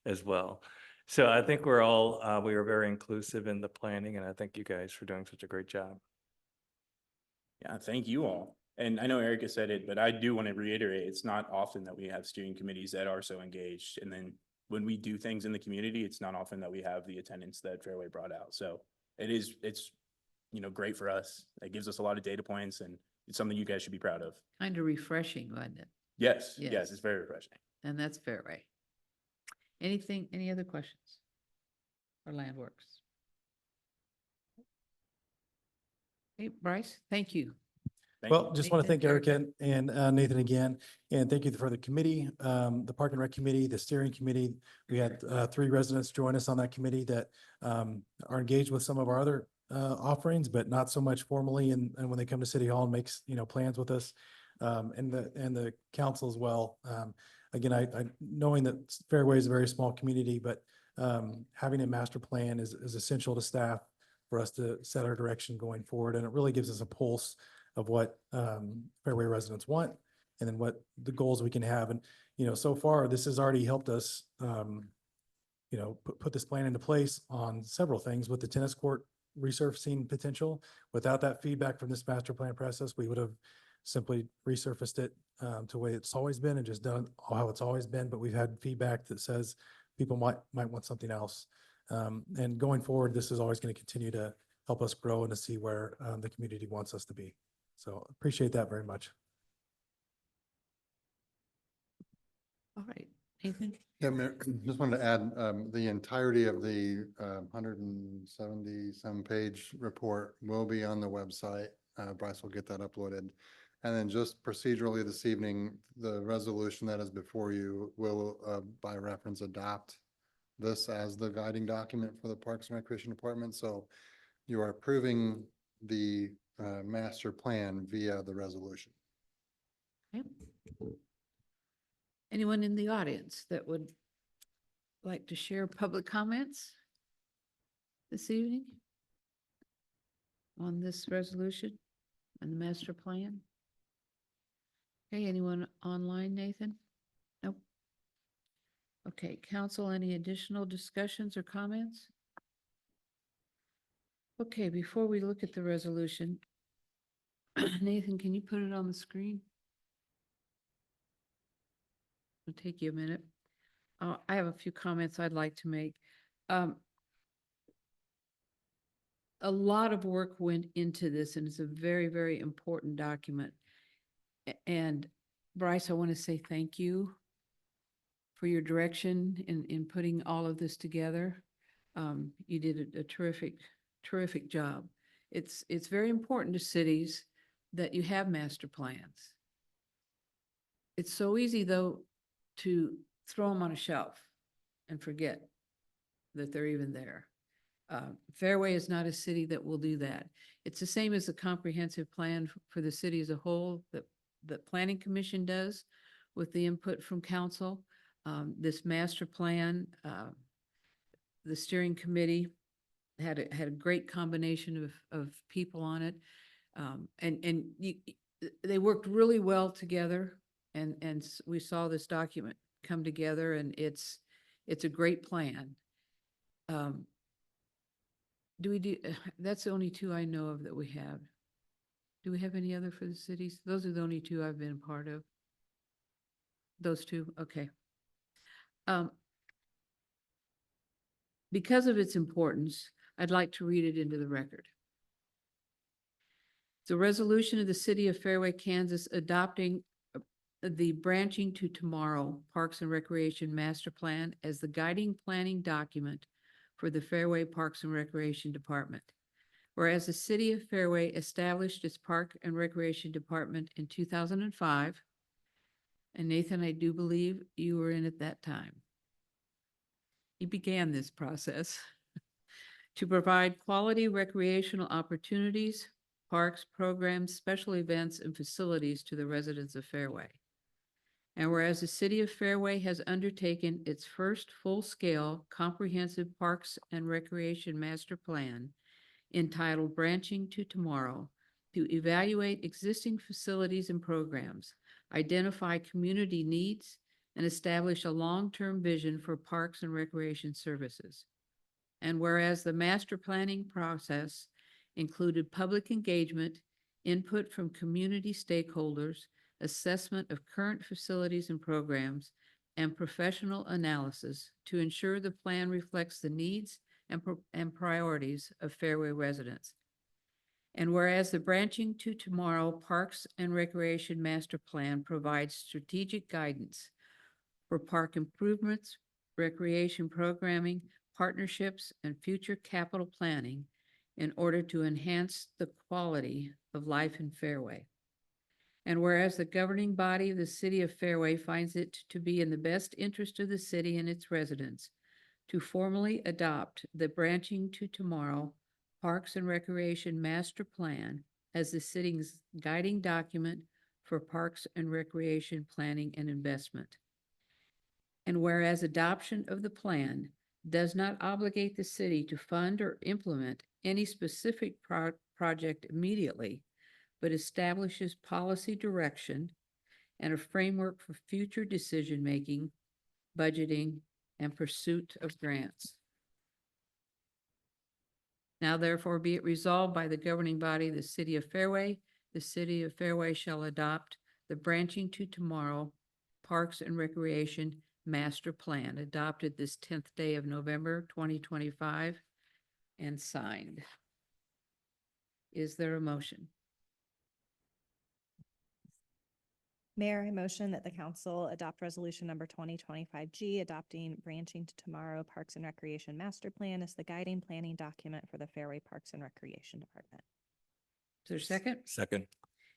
as well. So I think we were very inclusive in the planning, and I thank you guys for doing such a great job. Yeah, thank you all. And I know Erica said it, but I do want to reiterate, it's not often that we have steering committees that are so engaged. And then when we do things in the community, it's not often that we have the attendance that Fairway brought out. So it's, great for us. It gives us a lot of data points, and it's something you guys should be proud of. Kind of refreshing, wasn't it? Yes, Yes. yes, it's very refreshing. And that's Fairway. Any other questions? For Landworks? Hey, Bryce, thank you. Thank Well, you. just want to thank Nathan, Erica and Nathan again, and thank you for the committee, the Park and Rec Committee, the steering committee. We had 3 residents join us on that committee that are engaged with some of our other offerings, but not so much formally. And when they come to City Hall and makes, plans with us, and the council as well. Again, I knowing that Fairway is a very small community, but having a master plan is essential to staff for us to set our direction going forward. And it really gives us a pulse of what Fairway residents want, and then what the goals we can have. And, so far, this has already helped us, put this plan into place on several things with the tennis court resurfacing potential. Without that feedback from this master plan process, we would have simply resurfaced it to the way it's always been and just done how it's always been. But we've had feedback that says people might want something else. And going forward, this is always going to continue to help us grow and to see where the community wants us to be. So appreciate that very much. All right, Nathan? Yeah, Mayor, just wanted to add, the entirety of the 177 page report will be on the website. Bryce will get that uploaded. And then just procedurally this evening, the resolution that is before you will, by reference, adopt this as the guiding document for the Parks and Recreation Department. So you are approving the master plan via the resolution. Okay. Anyone in the audience that would like to share public comments this evening on this resolution and the master plan? Okay, anyone online, Nathan? Nope. Okay, council, any additional discussions or comments? Okay, before we look at the resolution, Nathan, can you put it on the screen? It'll take you a minute. I have a few comments I'd like to make. A lot of work went into this, and it's a very, very important document. And Bryce, I want to say thank you for your direction in putting all of this together. You did a terrific job. It's very important to cities that you have master plans. It's so easy, though, to throw them on a shelf and forget that they're even there. Fairway is not a city that will do that. It's the same as the comprehensive plan for the city as a whole that the Planning Commission does with the input from council. This master plan the steering committee had a great combination of people on it. They worked really well together, and we saw this document come together, and it's a great plan. That's the only two I know of that we have. Do we have any other for the cities? Those are the only two I've been part of. Those two, okay. Because of its importance, I'd like to read it into the record. The resolution of the city of Fairway, Kansas, adopting the Branching to Tomorrow Parks and Recreation Master Plan as the guiding planning document for the Fairway Parks and Recreation Department. Whereas the city of Fairway established its Park and Recreation Department in 2005, and Nathan, I do believe you were in at that time. He began this process to provide quality recreational opportunities, parks, programs, special events, and facilities to the residents of Fairway. And whereas the city of Fairway has undertaken its first full-scale comprehensive parks and recreation master plan entitled Branching to Tomorrow to evaluate existing facilities and programs, identify community needs, and establish a long-term vision for parks and recreation services. And whereas the master planning process included public engagement, input from community stakeholders, assessment of current facilities and programs, and professional analysis to ensure the plan reflects the needs and priorities of Fairway residents. And whereas the Branching to Tomorrow Parks and Recreation Master Plan provides strategic guidance for park improvements, recreation programming, partnerships, and future capital planning in order to enhance the quality of life in Fairway. And whereas the governing body of the city of Fairway finds it to be in the best interest of the city and its residents to formally adopt the Branching to Tomorrow Parks and Recreation Master Plan as the city's guiding document for parks and recreation planning and investment. And whereas adoption of the plan does not obligate the city to fund or implement any specific project immediately, but establishes policy direction and a framework for future decision-making, budgeting, and pursuit of grants. Now therefore be it resolved by the governing body of the city of Fairway, the city of Fairway shall adopt the Branching to Tomorrow Parks and Recreation Master Plan adopted this 10th day of November, 2025 and signed. Is there a motion? Mayor, I motion that the council adopt resolution number 2025G, adopting Branching to Tomorrow Parks and Recreation Master Plan as the guiding planning document for the Fairway Parks and Recreation Department. Is there a second? Second.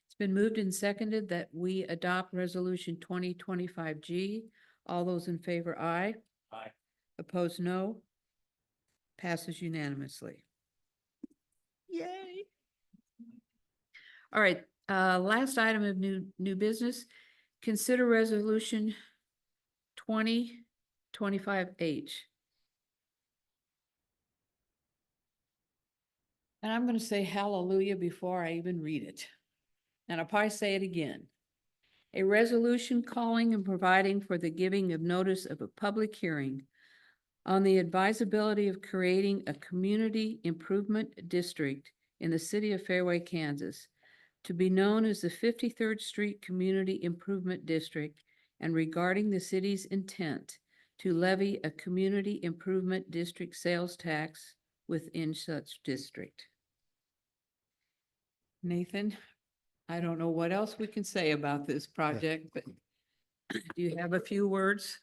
It's been moved and seconded that we adopt resolution 2025G. All those in favor, aye. Aye. Opposed, no. Passes unanimously. Yay. All right, last item of new business. Consider resolution 2025H. And I'm going to say hallelujah before I even read it. And I'll probably say it again. A resolution calling and providing for the giving of notice of a public hearing on the advisability of creating a community improvement district in the city of Fairway, Kansas, to be known as the 53rd Street Community Improvement District, and regarding the city's intent to levy a community improvement district sales tax within such district. Nathan, I don't know what else we can say about this project, but do you have a few words?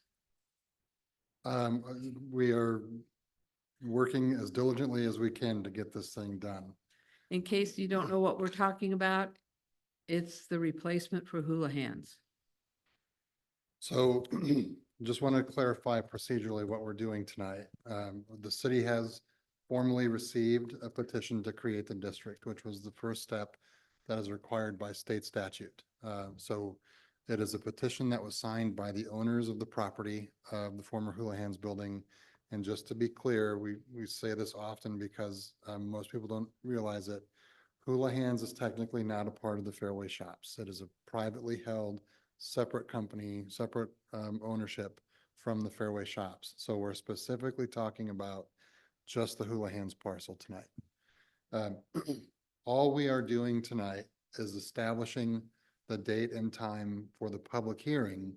We are working as diligently as we can to get this thing done. In case you don't know what we're talking about, it's the replacement for Houlihan's. So just want to clarify procedurally what we're doing tonight. The city has formally received a petition to create the district, which was the first step that is required by state statute. So it is a petition that was signed by the owners of the property of the former Houlihan's building And just to be clear, we say this often because most people don't realize it. Houlihan's is technically not a part of the Fairway Shops. It is a privately held, separate company, separate ownership from the Fairway Shops. So we're specifically talking about just the Houlihan's parcel tonight. All we are doing tonight is establishing the date and time for the public hearing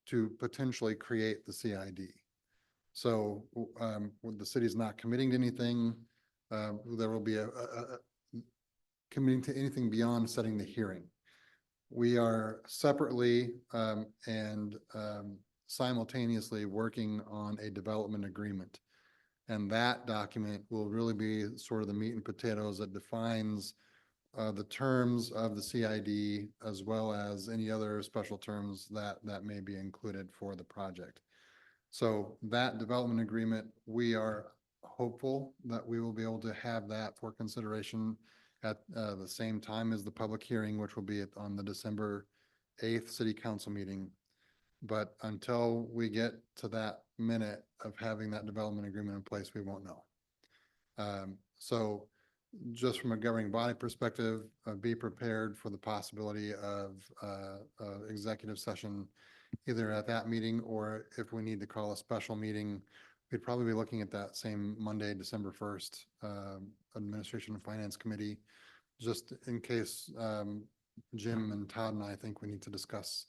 to potentially create the CID. So the city's not committing to anything. There will be a committing to anything beyond setting the hearing. We are separately and simultaneously working on a development agreement. And that document will really be sort of the meat and potatoes that defines the terms of the CID as well as any other special terms that may be included for the project. So that development agreement, we are hopeful that we will be able to have that for consideration at the same time as the public hearing, which will be on the December 8th city council meeting. But until we get to that minute of having that development agreement in place, we won't know. So just from a governing body perspective, be prepared for the possibility of executive session either at that meeting or if we need to call a special meeting, we'd probably be looking at that same Monday, December 1st, Administration and Finance Committee, just in case Jim and Todd and I think we need to discuss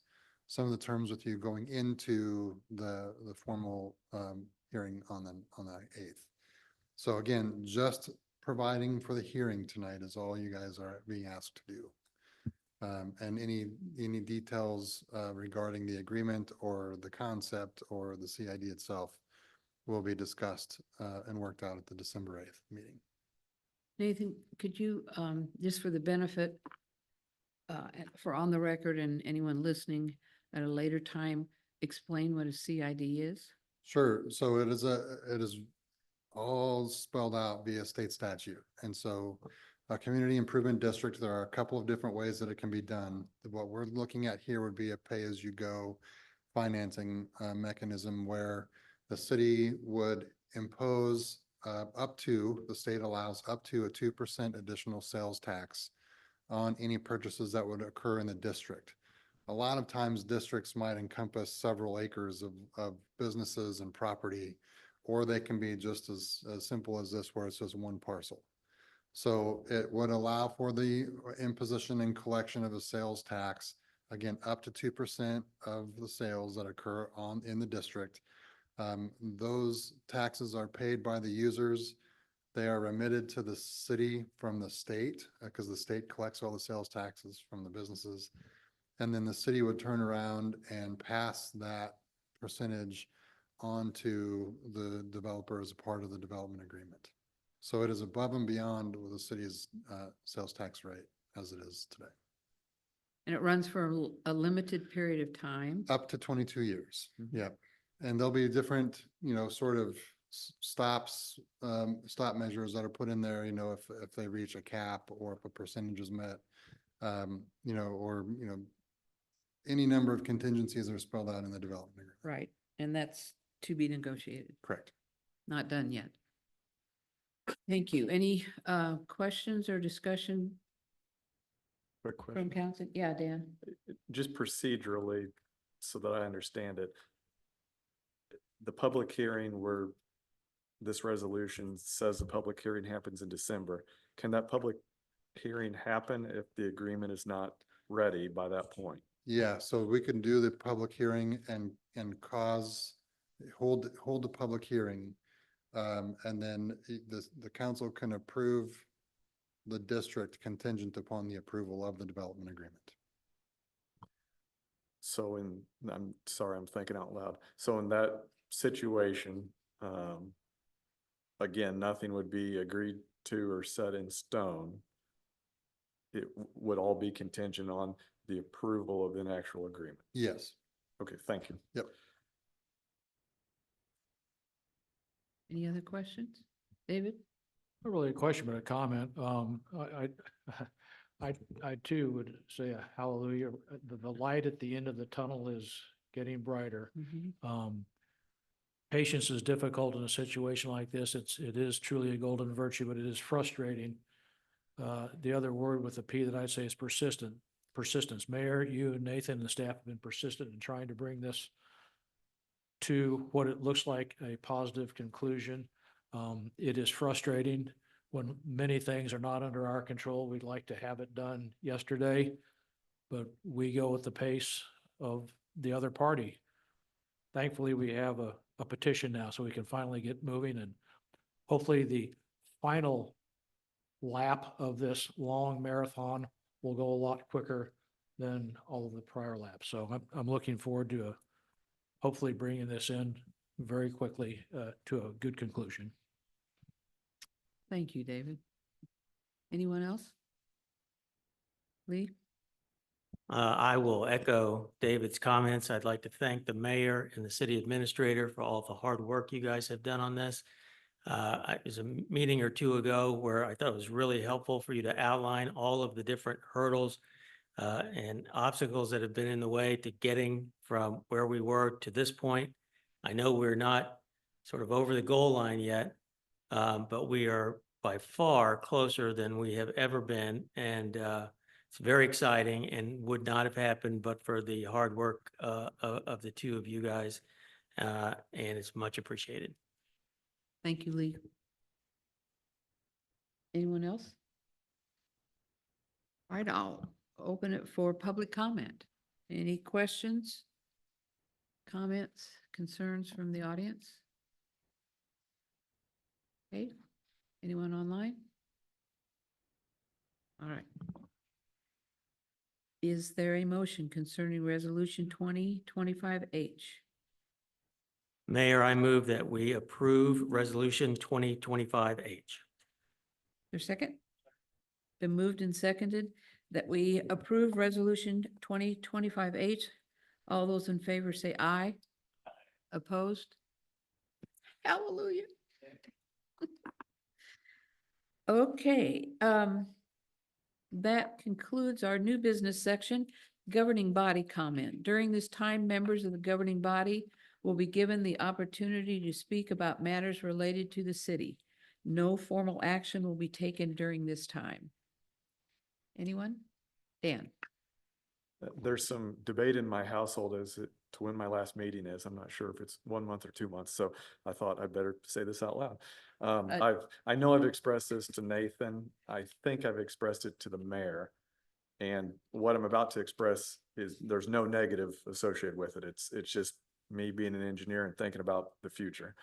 some of the terms with you going into the formal hearing on the 8th. So again, just providing for the hearing tonight is all you guys are being asked to do. And any details regarding the agreement or the concept or the CID itself will be discussed and worked out at the December 8th meeting. Nathan, could you, just for the benefit, for on the record and anyone listening at a later time, explain what a CID is? Sure. So it is all spelled out via state statute. And so a community improvement district, there are a couple of different ways that it can be done. What we're looking at here would be a pay-as-you-go financing mechanism where the city would impose the state allows up to a 2% additional sales tax on any purchases that would occur in the district. A lot of times districts might encompass several acres of businesses and property, or they can be just as simple as this, where it's just one parcel. So it would allow for the imposition and collection of a sales tax, again, up to 2% of the sales that occur in the district. Those taxes are paid by the users. They are remitted to the city from the state because the state collects all the sales taxes from the businesses. And then the city would turn around and pass that percentage on to the developer as a part of the development agreement. So it is above and beyond the city's sales tax rate as it is today. And it runs for a limited period of time? Up to 22 years. Yep. And there'll be different, sort of stop measures that are put in there, if they reach a cap or if a percentage is met, any number of contingencies are spelled out in the development agreement. Right. And that's to be negotiated. Correct. Not done yet. Thank you. Any questions or discussion Quick from question. council? Yeah, Dan. Just procedurally, so that I understand it. The public hearing where this resolution says the public hearing happens in December, can that public hearing happen if the agreement is not ready by that point? Yeah, so we can do the public hearing and hold the public hearing. And then the council can approve the district contingent upon the approval of the development agreement. So I'm sorry, I'm thinking out loud. So in that situation, again, nothing would be agreed to or set in stone. It would all be contingent on the approval of an actual agreement. Yes. Okay, thank you. Yep. Any other questions? David? Not really a question, but a comment. I too would say a hallelujah. The light at the end of the tunnel is getting brighter. patience is difficult in a situation like this. It is truly a golden virtue, but it is frustrating. The other word with a P that I'd say is persistence. Mayor, you and Nathan and the staff have been persistent in trying to bring this to what it looks like a positive conclusion. It is frustrating when many things are not under our control. We'd like to have it done yesterday, but we go with the pace of the other party. Thankfully, we have a petition now, so we can finally get moving, and hopefully the final lap of this long marathon will go a lot quicker than all of the prior laps. So I'm looking forward to hopefully bringing this in very quickly to a good conclusion. Thank you, David. Anyone else? Lee? I will echo David's comments. I'd like to thank the mayor and the city administrator for all the hard work you guys have done on this. It was a meeting or two ago where I thought it was really helpful for you to outline all of the different hurdles and obstacles that have been in the way to getting from where we were to this point. I know we're not sort of over the goal line yet, but we are by far closer than we have ever been. And it's very exciting and would not have happened but for the hard work of the two of you guys. And it's much appreciated. Thank you, Lee. Anyone else? All right, I'll open it for public comment. Any questions, comments, concerns from the audience? Okay, anyone online? All right. Is there a motion concerning resolution 2025H? Mayor, I move that we approve resolution 2025H. Your second? Been moved and seconded that we approve resolution 2025H. All those in favor say aye. Opposed? Hallelujah. Okay, that concludes our new business section, governing body comment. During this time, members of the governing body will be given the opportunity to speak about matters related to the city. No formal action will be taken during this time. Anyone? Dan? There's some debate in my household as to when my last meeting is. I'm not sure if it's 1 month or 2 months, so I thought I'd better say this out loud. I know I've expressed this to Nathan. I think I've expressed it to the mayor. And what I'm about to express is there's no negative associated with it. It's just me being an engineer and thinking about the future.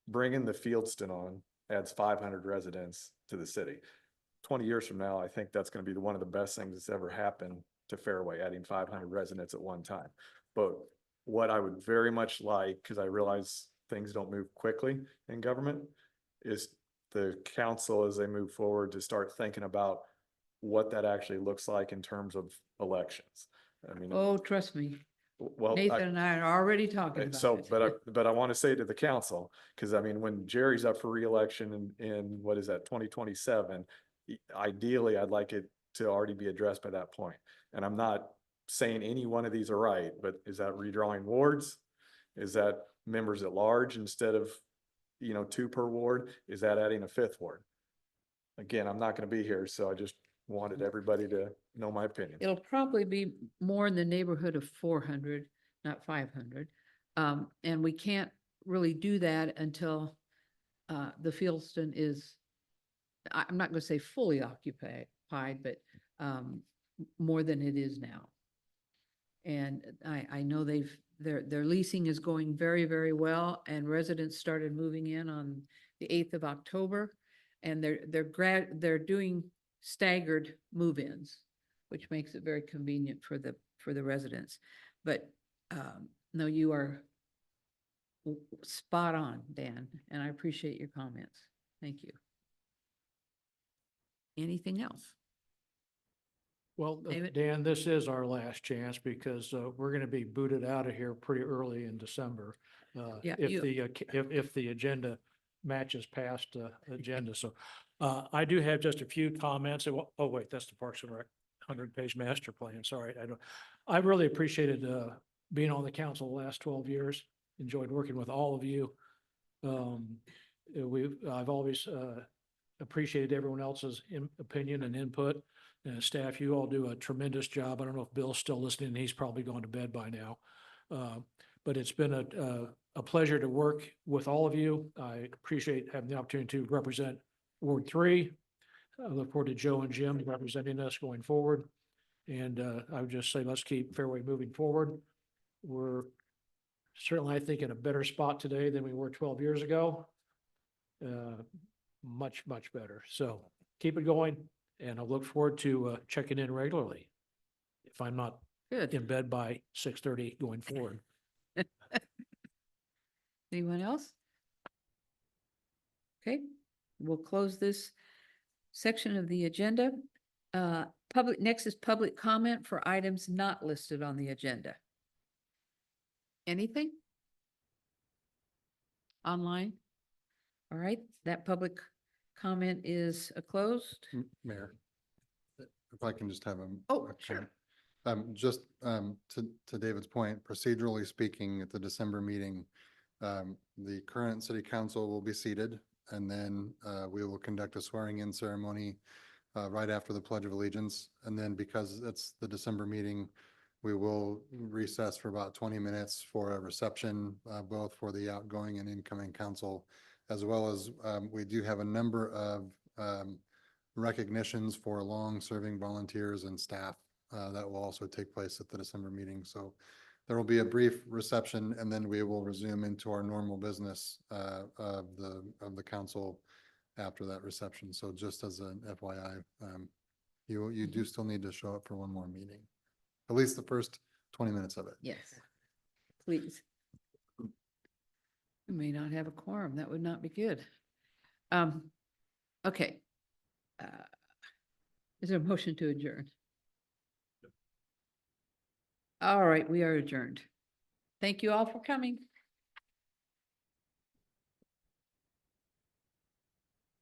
Bringing the Fieldston on adds 500 residents to the city. 20 years from now, I think that's going to be one of the best things that's ever happened to Fairway, adding 500 residents at one time. But what I would very much like, because I realize things don't move quickly in government, is the council, as they move forward, to start thinking about what that actually looks like in terms of elections. I mean, Oh, trust me. well, Nathan and I are already talking about so, it. but I want to say to the council, because I mean, when Jerry's up for reelection in what is that, 2027, ideally, I'd like it to already be addressed by that point. And I'm not saying any one of these are right, but is that redrawing wards? Is that members at large instead of, 2 per ward? Is that adding a 5th ward? Again, I'm not going to be here, so I just wanted everybody to know my opinion. It'll probably be more in the neighborhood of 400, not 500. And we can't really do that until the Fieldston is, I'm not going to say fully occupied, but more than it is now. And I know their leasing is going very, very well, and residents started moving in on the 8th of October, and they're doing staggered move-ins, which makes it very convenient for the residents. But no, you are spot on, Dan, and I appreciate your comments. Thank you. Anything else? Well, David? Dan, this is our last chance because we're going to be booted out of here pretty early in December. Yeah, If the agenda matches past agenda. So I do have just a few comments. Oh, wait, that's the Parks and Rec 100-page master plan. Sorry, I really appreciated being on the council the last 12 years. enjoyed working with all of you. I've always appreciated everyone else's opinion and input. Staff, you all do a tremendous job. I don't know if Bill's still listening. He's probably gone to bed by now. But it's been a pleasure to work with all of you. I appreciate having the opportunity to represent Ward 3. I look forward to Joe and Jim representing us going forward. And I would just say, let's keep Fairway moving forward. We're certainly, I think, in a better spot today than we were 12 years ago. Much, much better. So keep it going. And I look forward to checking in regularly. If I'm not Good. in bed by 6:30 going forward. Anyone else? Okay, we'll close this section of the agenda. Next is public comment for items not listed on the agenda. Anything? Online? All right, that public comment is closed. Mayor, if I can just have a. Oh, a sure. comment. Just to David's point, procedurally speaking, at the December meeting, the current city council will be seated, and then we will conduct a swearing-in ceremony right after the Pledge of Allegiance. And then because it's the December meeting, we will recess for about 20 minutes for a reception, both for the outgoing and incoming council, as well as we do have a number of recognitions for long-serving volunteers and staff that will also take place at the December meeting. So there will be a brief reception, and then we will resume into our normal business of the council after that reception. So just as an FYI, you do still need to show up for one more meeting, at least the first 20 minutes of it. Yes, please. We may not have a quorum. That would not be good. Okay. Is there a motion to adjourn? All right, we are adjourned. Thank you all for coming.